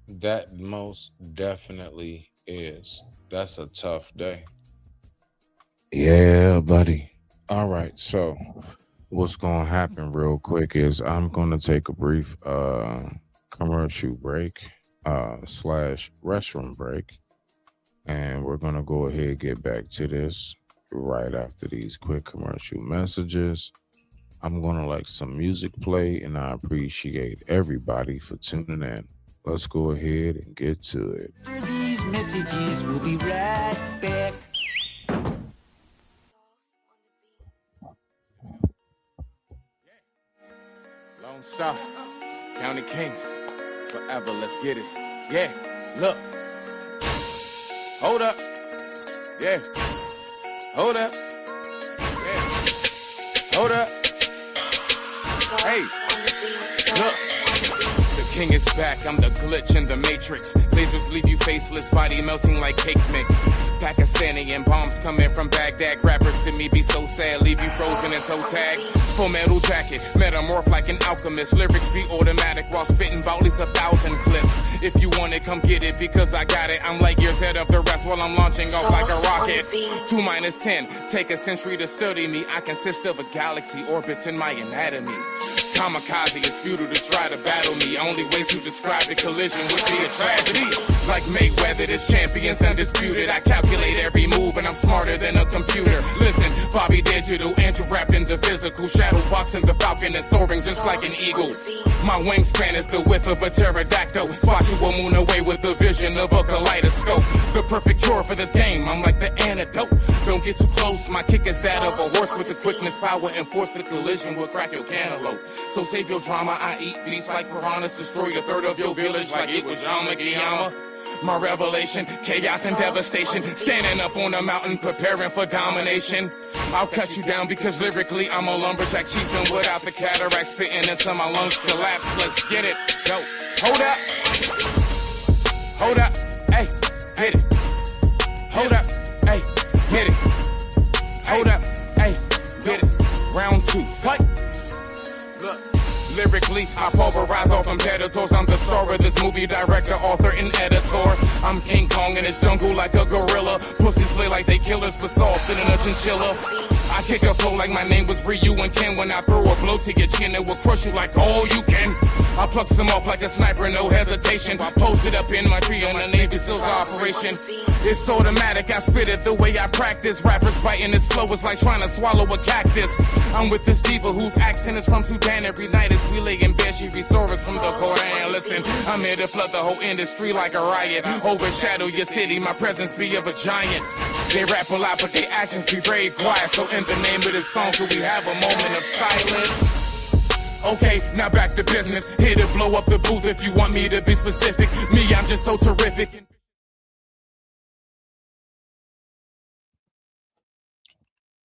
that most definitely is. That's a tough day. Yeah, buddy. All right. So what's going to happen real quick is I'm going to take a brief commercial break / restroom break. And we're going to go ahead and get back to this right after these quick commercial messages. I'm going to let some music play, and I appreciate everybody for tuning in. Let's go ahead and get to it. After these messages, we'll be right back. Lone Star, County Kings, forever, let's get it. Yeah, look. Hold up. Yeah. Hold up. Yeah. Hold up. Hey, look. The king is back, I'm the glitch in the matrix. Lasers leave you faceless, body melting like cake mix. Pakistani and bombs coming from Baghdad. Rappers to me be so sad, leave you frozen and toe tag. Full metal jacket, metamorph like an alchemist. Lyrics be automatic while spitting volleys 1,000 clips. If you want it, come get it, because I got it. I'm like years ahead of the rest while I'm launching off like a rocket. 2 minus 10, take a century to study me. I consist of a galaxy, orbits in my anatomy. Kamikaze, it's futile to try to battle me. only way to describe the collision would be a tragedy. Like Mayweather, this champion's undisputed. I calculate every move and I'm smarter than a computer. Listen, Bobby Digital, wrapped in the physical. Shadow boxing the falcon and soaring just like an eagle. My wingspan is the width of a pterodactyl. Spot you a moon away with the vision of a kaleidoscope. The perfect cure for this game, I'm like the antidote. Don't get too close, my kick is that of a horse with the quickness, power, and force. The collision will crack your cantaloupe. So save your drama, I eat beasts like piranhas. Destroy a third of your village like it was Yama Giyama. My revelation, chaos and devastation. Standing up on a mountain, preparing for domination. I'll cut you down because lyrically I'm a lumberjack chieftain without the cataract, spitting until my lungs collapse. Let's get it, go. Hold up. Hold up, hey, hit it. Hold up, hey, hit it. Hold up, hey, hit it. Round 2, fight. Look. Lyrically, I pulverize all competitors. I'm the star of this movie, director, author, and editor. I'm King Kong in this jungle like a gorilla. Pussies play like they killers, but softer than a chinchilla. I kick a flow like my name was Ryu and Ken. When I throw a blow to your chin, it will crush you like all you can. I pluck some off like a sniper, no hesitation. I posted up in my tree on the Navy SEALs operation. It's automatic, I spit it the way I practice. Rappers biting this flow is like trying to swallow a cactus. I'm with this diva whose accent is from Sudan. Every night we lay in bed, she restores us from the Koran. Listen, I'm here to flood the whole industry like a riot. Overshadow your city, my presence be of a giant. They rap a lot, but their actions be very quiet. So in the name of this song, could we have a moment of silence? Okay, now back to business. Here to blow up the booth if you want me to be specific. Me, I'm just so terrific.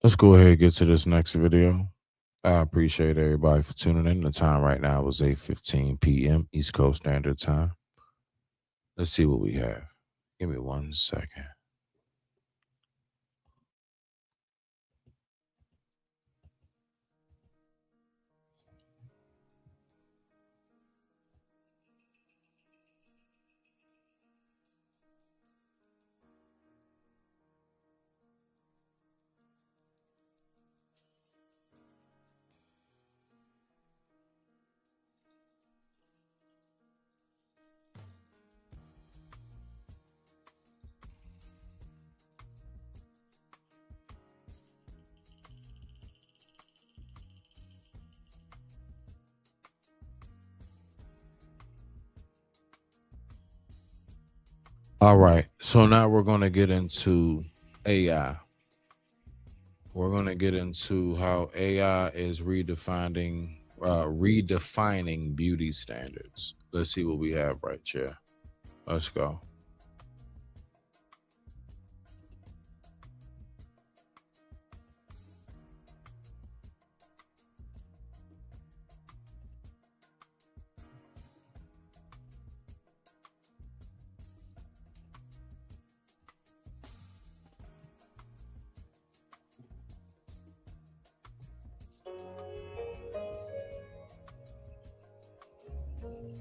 Let's go ahead and get to this next video. I appreciate everybody for tuning in. The time right now is 8:15 p.m. East Coast Standard Time. Let's see what we have. Give me 1 second. All right, so now we're going to get into AI. We're going to get into how AI is redefining beauty standards. Let's see what we have right here. Let's go.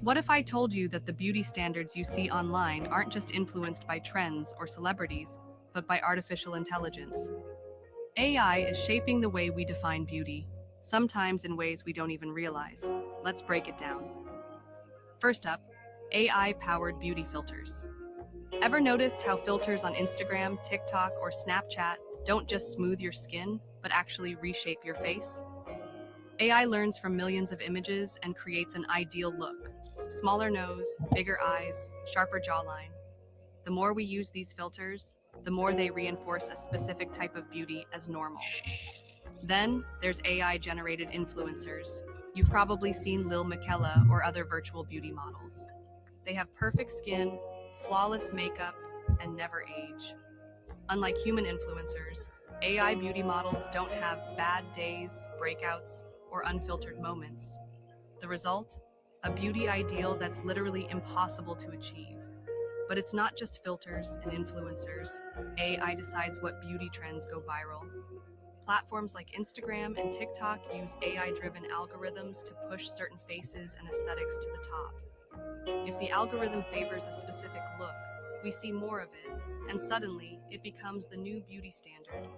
What if I told you that the beauty standards you see online aren't just influenced by trends or celebrities, but by artificial intelligence? AI is shaping the way we define beauty, sometimes in ways we don't even realize. Let's break it down. First up, AI-powered beauty filters. Ever noticed how filters on Instagram, TikTok, or Snapchat don't just smooth your skin, but actually reshape your face? AI learns from millions of images and creates an ideal look. Smaller nose, bigger eyes, sharper jawline. The more we use these filters, the more they reinforce a specific type of beauty as normal. Then there's AI-generated influencers. You've probably seen Lil Miquela or other virtual beauty models. They have perfect skin, flawless makeup, and never age. Unlike human influencers, AI beauty models don't have bad days, breakouts, or unfiltered moments. The result? A beauty ideal that's literally impossible to achieve. But it's not just filters and influencers. AI decides what beauty trends go viral. Platforms like Instagram and TikTok use AI-driven algorithms to push certain faces and aesthetics to the top. If the algorithm favors a specific look, we see more of it, and suddenly it becomes the new beauty standard.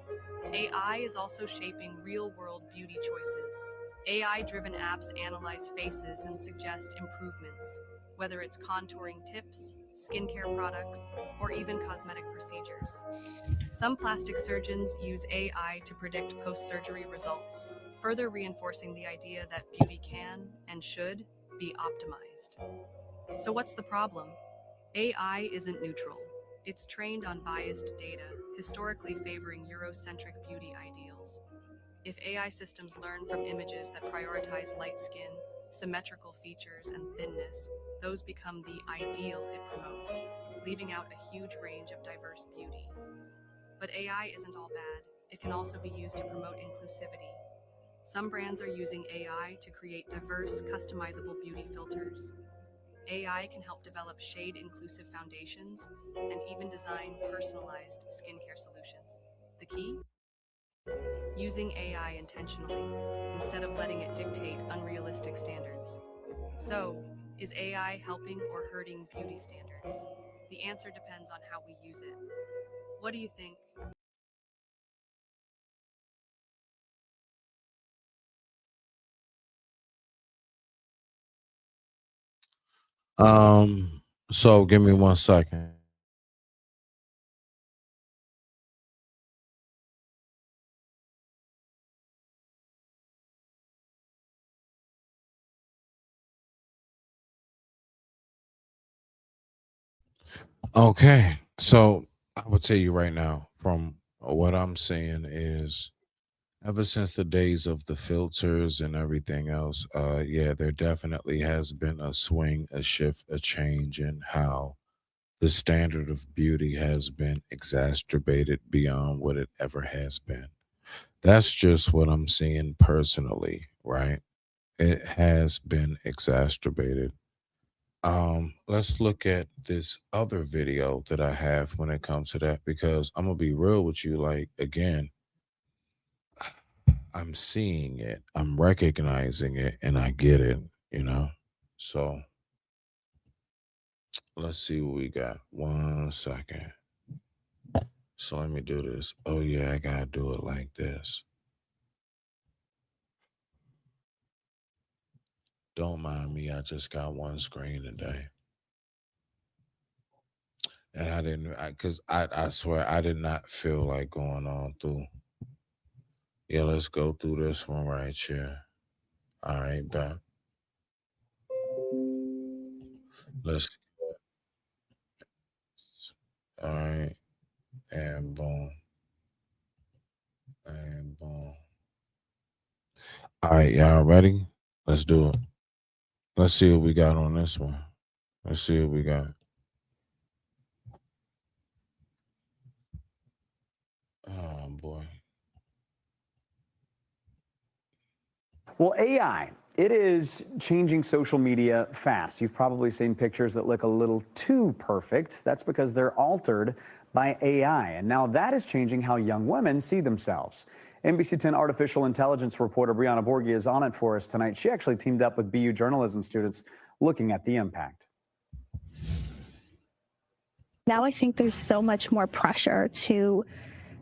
AI is also shaping real-world beauty choices. AI-driven apps analyze faces and suggest improvements, whether it's contouring tips, skincare products, or even cosmetic procedures. Some plastic surgeons use AI to predict post-surgery results, further reinforcing the idea that beauty can and should be optimized. So what's the problem? AI isn't neutral. It's trained on biased data, historically favoring Eurocentric beauty ideals. If AI systems learn from images that prioritize light skin, symmetrical features, and thinness, those become the ideal it promotes, leaving out a huge range of diverse beauty. But AI isn't all bad. It can also be used to promote inclusivity. Some brands are using AI to create diverse, customizable beauty filters. AI can help develop shade-inclusive foundations and even design personalized skincare solutions. The key? Using AI intentionally, instead of letting it dictate unrealistic standards. So, is AI helping or hurting beauty standards? The answer depends on how we use it. What do you think? So give me 1 second. Okay. So I would tell you right now, from what I'm saying is ever since the days of the filters and everything else, yeah, there definitely has been a swing, a shift, a change in how the standard of beauty has been exacerbated beyond what it ever has been. That's just what I'm seeing personally, right? It has been exacerbated. Let's look at this other video that I have when it comes to that, because I'm gonna be real with you. Like, again, I'm seeing it, I'm recognizing it, and I get it, you know. So let's see what we got. 1 second. So let me do this. Oh yeah, I gotta do it like this. Don't mind me, I just got one screen today. And I didn't, because I swear I did not feel like going on through. Yeah, let's go through this one right here. All right, back. Let's, all right, and boom, and boom. All right, y'all ready? Let's do it. Let's see what we got on this one. Let's see what we got. Oh boy. Well, AI, it is changing social media fast. You've probably seen pictures that look a little too perfect. That's because they're altered by AI. And now that is changing how young women see themselves. NBC 10 artificial intelligence reporter Brianna Borghi is on it for us tonight. She actually teamed up with BU journalism students looking at the impact. Now I think there's so much more pressure to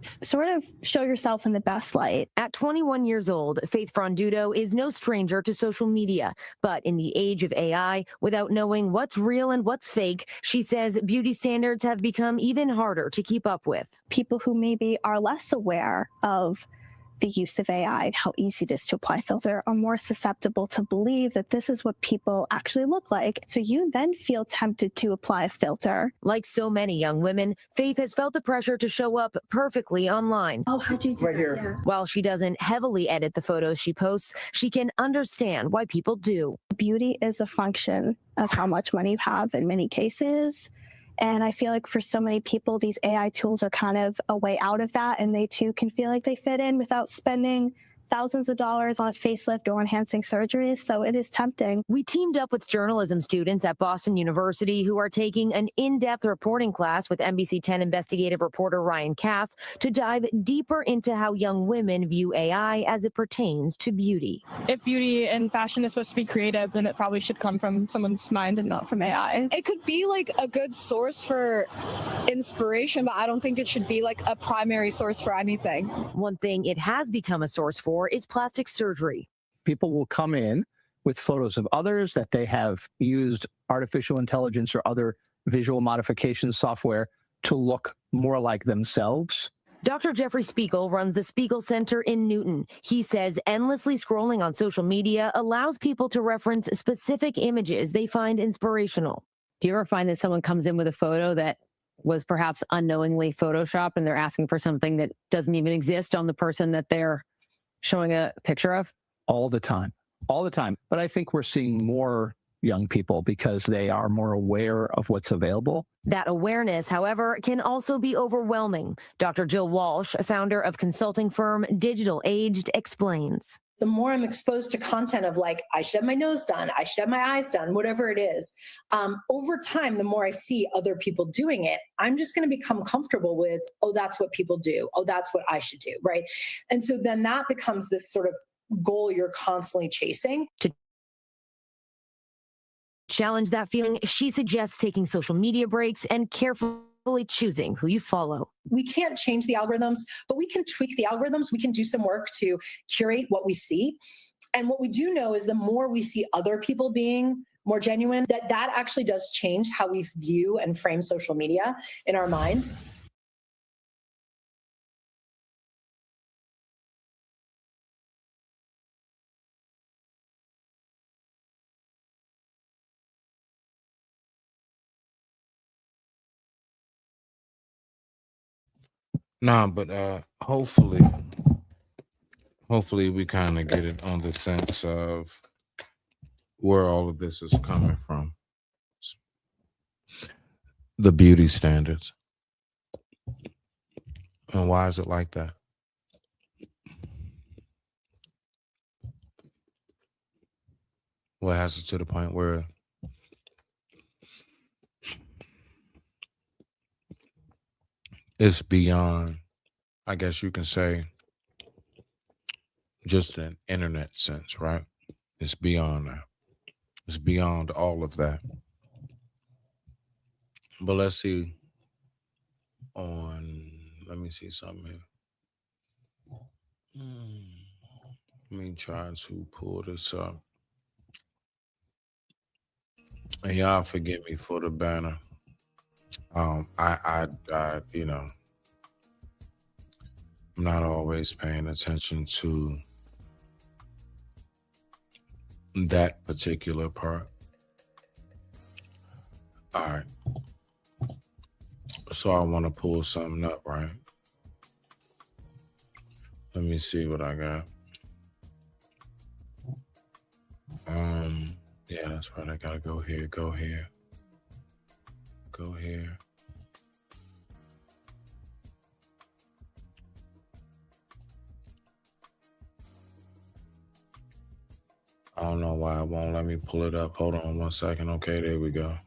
sort of show yourself in the best light. At 21 years old, Faith Frondudo is no stranger to social media. But in the age of AI, without knowing what's real and what's fake, she says beauty standards have become even harder to keep up with. People who maybe are less aware of the use of AI and how easy it is to apply a filter are more susceptible to believe that this is what people actually look like. So you then feel tempted to apply a filter. Like so many young women, Faith has felt the pressure to show up perfectly online. Oh, how'd you do right that? here. Yeah. While she doesn't heavily edit the photos she posts, she can understand why people do. Beauty is a function of how much money you have in many cases. And I feel like for so many people, these AI tools are kind of a way out of that. And they too can feel like they fit in without spending thousands of dollars on a facelift or enhancing surgeries. So it is tempting. We teamed up with journalism students at Boston University who are taking an in-depth reporting class with NBC 10 investigative reporter Ryan Kath to dive deeper into how young women view AI as it pertains to beauty. If beauty and fashion is supposed to be creative, then it probably should come from someone's mind and not from AI. It could be like a good source for inspiration, but I don't think it should be like a primary source for anything. One thing it has become a source for is plastic surgery. People will come in with photos of others that they have used artificial intelligence or other visual modification software to look more like themselves. Dr. Jeffrey Spiegel runs the Spiegel Center in Newton. He says endlessly scrolling on social media allows people to reference specific images they find inspirational. Do you ever find that someone comes in with a photo that was perhaps unknowingly Photoshopped and they're asking for something that doesn't even exist on the person that they're showing a picture of? All the time. But I think we're seeing more young people because they are more aware of what's available. That awareness, however, can also be overwhelming. Dr. Jill Walsh, founder of consulting firm Digital Aged, explains. The more I'm exposed to content of like, I should have my nose done, I should have my eyes done, whatever it is, over time, the more I see other people doing it, I'm just going to become comfortable with, oh, that's what people do. Oh, that's what I should do, right? And so then that becomes this sort of goal you're constantly chasing. To challenge that feeling, she suggests taking social media breaks and carefully choosing who you follow. We can't change the algorithms, but we can tweak the algorithms. We can do some work to curate what we see. And what we do know is the more we see other people being more genuine, that actually does change how we view and frame social media in our minds. Nah, but hopefully we kind of get it on the sense of where all of this is coming from. The beauty standards. And why is it like that? What has it to the point where it's beyond, I guess you can say, just an internet sense, right? It's beyond that. It's beyond all of that. But let's see let me see something here. Let me try to pull this up. And y'all forgive me for the banner. I you know, I'm not always paying attention to that particular part. All right. So I want to pull something up, right? Let me see what I got. Yeah, that's right. I gotta go here. Go here. I don't know why it won't let me pull it up. Hold on 1 second. Okay, there we go.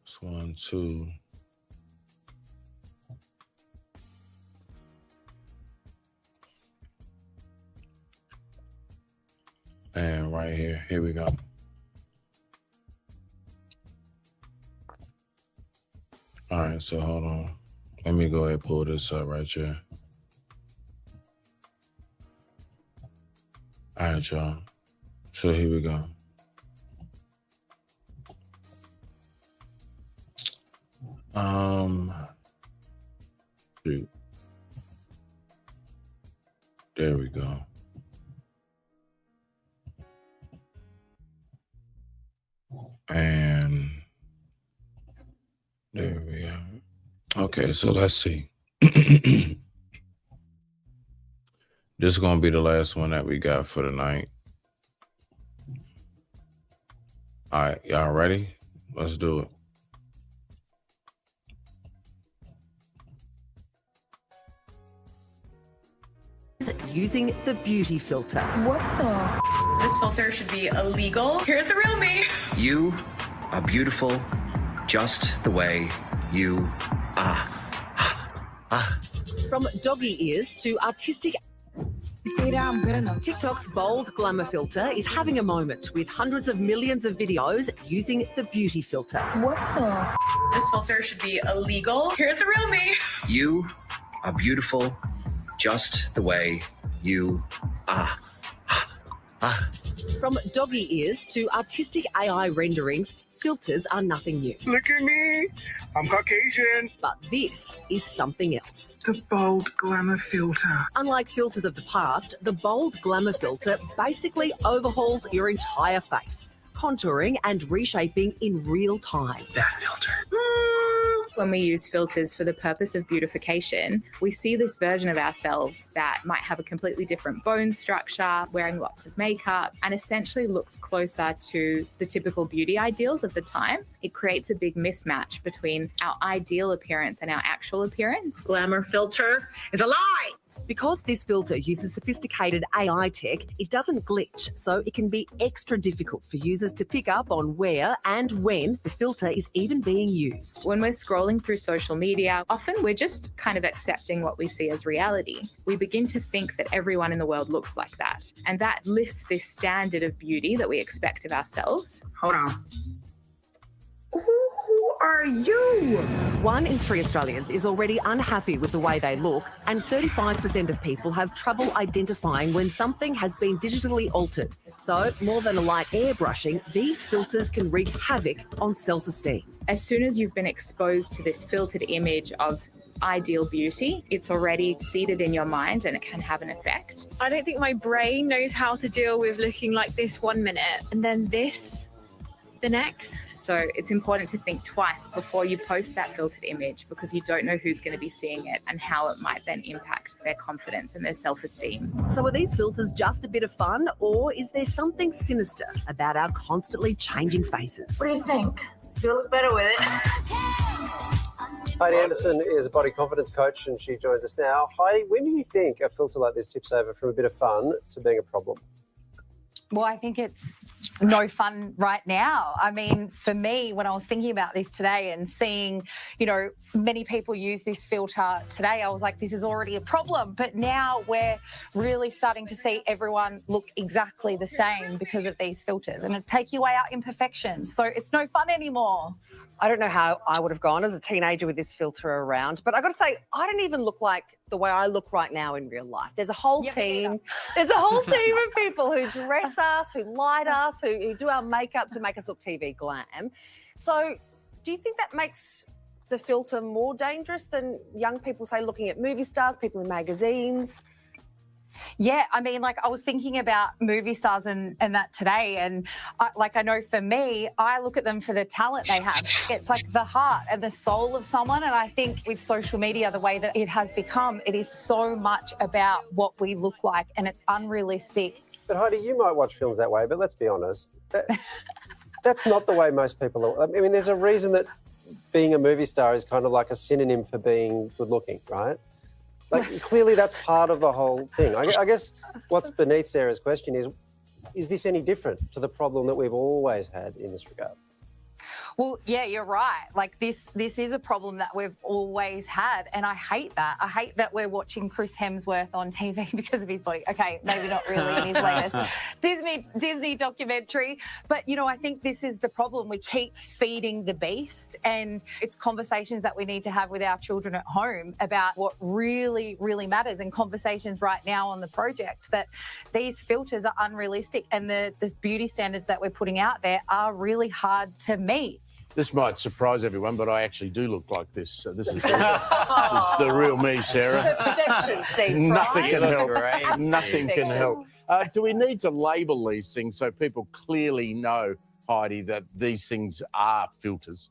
It's 1, 2. And right here we go. All right, so hold on. Let me go ahead and pull this up right here. All right, y'all. So here we go. Shoot. There we go. And there we go. Okay, so let's see. This is going to be the last one that we got for the night. All right, y'all ready? Let's do it. Using the beauty filter. What the? This filter should be illegal. Here's the real me. You are beautiful just the way you are. From doggy ears to artistic See it, I'm good enough. TikTok's bold glamour filter is having a moment with hundreds of millions of videos using the beauty filter. What the? This filter should be illegal. Here's the real me. You are beautiful just the way you are. From doggy ears to artistic AI renderings, filters are nothing new. Look at me. I'm Caucasian. But this is something else. The bold glamour filter. Unlike filters of the past, the bold glamour filter basically overhauls your entire face, contouring and reshaping in real time. That filter. When we use filters for the purpose of beautification, we see this version of ourselves that might have a completely different bone structure, wearing lots of makeup, and essentially looks closer to the typical beauty ideals of the time. It creates a big mismatch between our ideal appearance and our actual appearance. Glamour filter is a lie. Because this filter uses sophisticated AI tech, it doesn't glitch, so it can be extra difficult for users to pick up on where and when the filter is even being used. When we're scrolling through social media, often we're just kind of accepting what we see as reality. We begin to think that everyone in the world looks like that, and that lifts this standard of beauty that we expect of ourselves. Hold on. Who are you? 1 in 3 Australians is already unhappy with the way they look, and 35% of people have trouble identifying when something has been digitally altered. So, more than a light airbrushing, these filters can wreak havoc on self-esteem. As soon as you've been exposed to this filtered image of ideal beauty, it's already seated in your mind and it can have an effect. I don't think my brain knows how to deal with looking like this 1 minute and then this the next. So it's important to think twice before you post that filtered image, because you don't know who's going to be seeing it and how it might then impact their confidence and their self-esteem. So are these filters just a bit of fun, or is there something sinister about our constantly changing faces? What do you think? Do you look better with it? Heidi Anderson is a body confidence coach and she joins us now. Heidi, when do you think a filter like this tips over from a bit of fun to being a problem? Well, I think it's no fun right now. I mean, for me, when I was thinking about this today and seeing, you know, many people use this filter today, I was like, this is already a problem. But now we're really starting to see everyone look exactly the same because of these filters, and it's taking away our imperfections. So it's no fun anymore. I don't know how I would have gone as a teenager with this filter around, but I got to say, I don't even look like the way I look right now in real life. There's a whole team. There's a whole team of people who dress us, who light us, who do our makeup to make us look TV glam. So do you think that makes the filter more dangerous than young people, say, looking at movie stars, people in magazines? Yeah, I mean, like I was thinking about movie stars and that today, and I know for me, I look at them for the talent they have. It's like the heart and the soul of someone, and I think with social media, the way that it has become, it is so much about what we look like, and it's unrealistic. But Heidi, you might watch films that way, but let's be honest, that's not the way most people are. I mean, there's a reason that being a movie star is kind of like a synonym for being good looking, right? Like, clearly that's part of the whole thing. I guess what's beneath Sarah's question is this any different to the problem that we've always had in this regard? Well, yeah, you're right. Like this is a problem that we've always had, and I hate that. I hate that we're watching Chris Hemsworth on TV because of his body. Okay, maybe not really in his latest Disney documentary, but you know, I think this is the problem. We keep feeding the beast, and it's conversations that we need to have with our children at home about what really, really matters, and conversations right now on the project that these filters are unrealistic, and the beauty standards that we're putting out there are really hard to meet. This might surprise everyone, but I actually do look like this. So this is the real me, Sarah. Perfection, Steve. Nothing can help. Great. Nothing can help. Do we need to label these things so people clearly know, Heidi, that these things are filters?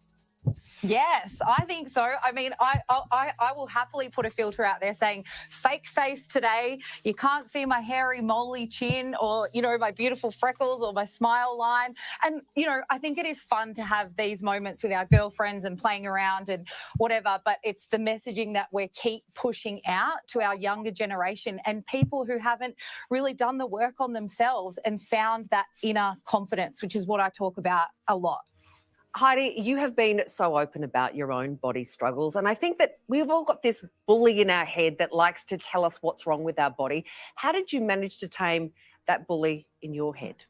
Yes, I think so. I mean, I will happily put a filter out there saying fake face today. You can't see my hairy, moly chin, or, you know, my beautiful freckles or my smile line. And, you know, I think it is fun to have these moments with our girlfriends and playing around and whatever, but it's the messaging that we keep pushing out to our younger generation and people who haven't really done the work on themselves and found that inner confidence, which is what I talk about a lot. Heidi, you have been so open about your own body struggles, and I think that we've all got this bully in our head that likes to tell us what's wrong with our body. How did you manage to tame that bully in your head?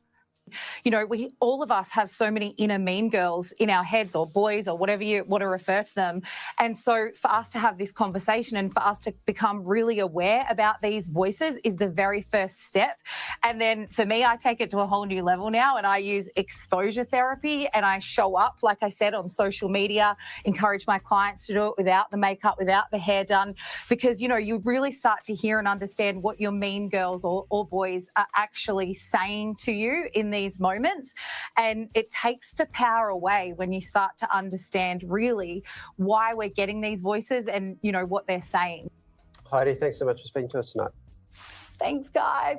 You know, all of us have so many inner mean girls in our heads, or boys, or whatever you want to refer to them. And so for us to have this conversation and for us to become really aware about these voices is the very first step. And then for me, I take it to a whole new level now, and I use exposure therapy, and I show up, like I said, on social media, encourage my clients to do it without the makeup, without the hair done, because, you know, you really start to hear and understand what your mean girls or boys are actually saying to you in these moments. And it takes the power away when you start to understand really why we're getting these voices and, you know, what they're saying. Heidi, thanks so much for speaking to us tonight. Thanks, guys.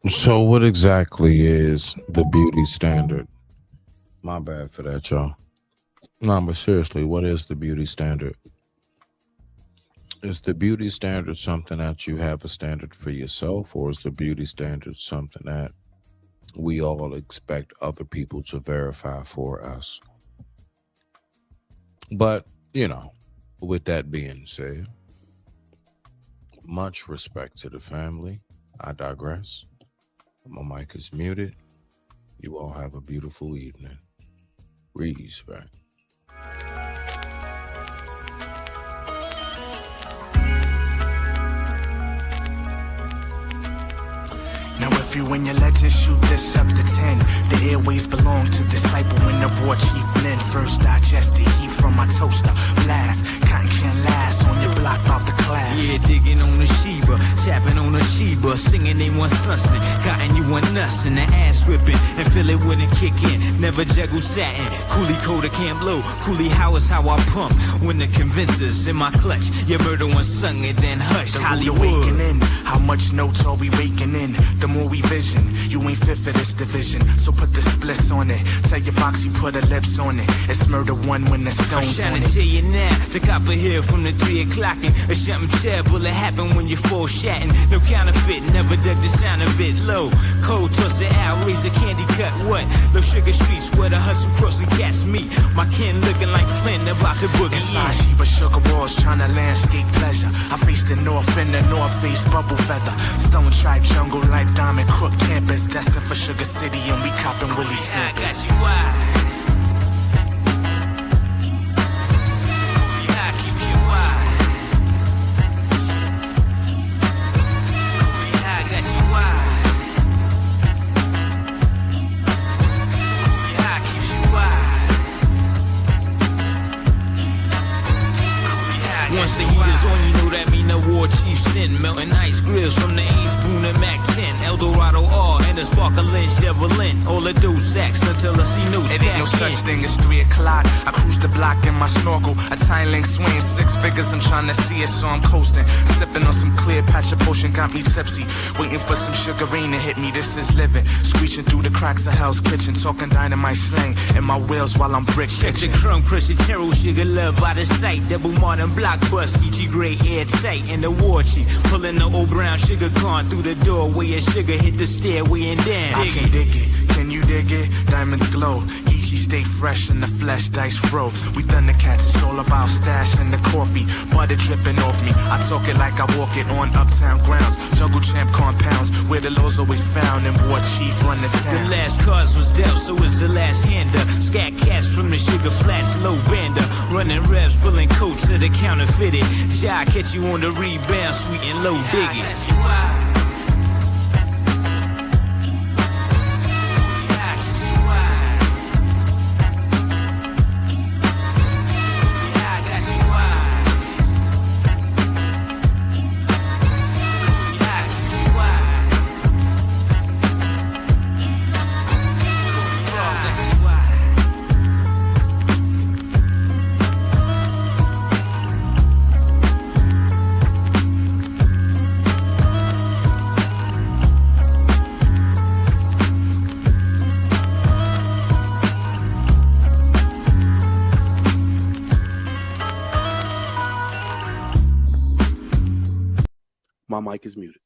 So what exactly is the beauty standard? My bad for that, y'all. No, but seriously, what is the beauty standard? Is the beauty standard something that you have a standard for yourself, or is the beauty standard something that we all expect other people to verify for us? But, you know, with that being said, much respect to the family. I digress. My mic is muted. You all have a beautiful evening. Respect. Now if you and your legend shoot this up to 10, the airways belong to Disciple and the war chief Lynn. First digest the heat from my toaster. Blast, cotton can last on your block about the class. Yeah, digging on the Sheba, tapping on the Chiba, singing they want sunset, cotton you want nuts and the ass whipping, and feel it wouldn't kick in. Never juggle satin, coolie coda can't blow, coolie how is how I pump. When the convincers in my clutch, your murder one sung and then hush. The Hollywood. awakening, how much notes are we raking in? The more we vision, you ain't fit for this division. So put the splits on it. Tell your Foxy put her lips on it. It's murder one when the stone's I'm on trying to it. tell you now, the copper here from the 3 o'clock and a something terrible it happen when you're full shatting. No counterfeit, never dug the sound of it low. Cold toss it out, razor candy cut what? Low sugar streets where the hustle crossing cats meet. My kin looking like Flynn about to boogie Inside in. Sheba sugar walls trying to landscape pleasure. I face the north in the north face bubble feather. Stone tribe jungle life diamond crook campus destined for Sugar City and we copping Willie I got Snippers. you wide. Yeah, I keep you wide. Yeah, I got you wide. Yeah, I keep you wide. Yeah, I got Once the heat is on, you know that mean the war chief sin. Melting ice grills from the Ace Boone and Mac 10. Eldorado R and a sparkling Chevrolet. All the dough sacks until I see no It ain't no such thing as 3 o'clock. I cruise the block in my snorkel. A tiny link swing, 6 figures. I'm trying to see it, so I'm coasting. Sipping on some clear patch of potion, got me tipsy. Waiting for some sugar rain to hit me. This is living. Screeching through the cracks of Hell's Kitchen, talking dynamite slang in my wheels while I'm brick Check the pitching. crumb crusher, Terrell sugar love out of sight. Double modern block bus, EG grade airtight. And the war chief pulling the old brown sugar con through the doorway. And sugar hit the stairway and down. I can dig it. Can you dig it? Diamonds glow. Geechee stay fresh in the flesh, dice fro. We Thundercats, it's all about stash and the coffee. Butter dripping off me. I talk it like I walk it on uptown grounds. Jungle champ compounds where the law's always found and war chief run the town. The last cards was dealt, so is the last hander. Scat cats from the sugar flats, low bander. Running reps, pulling coats to the counterfeited. Jai catch you on the rebound, sweet and low digging. My mic is muted.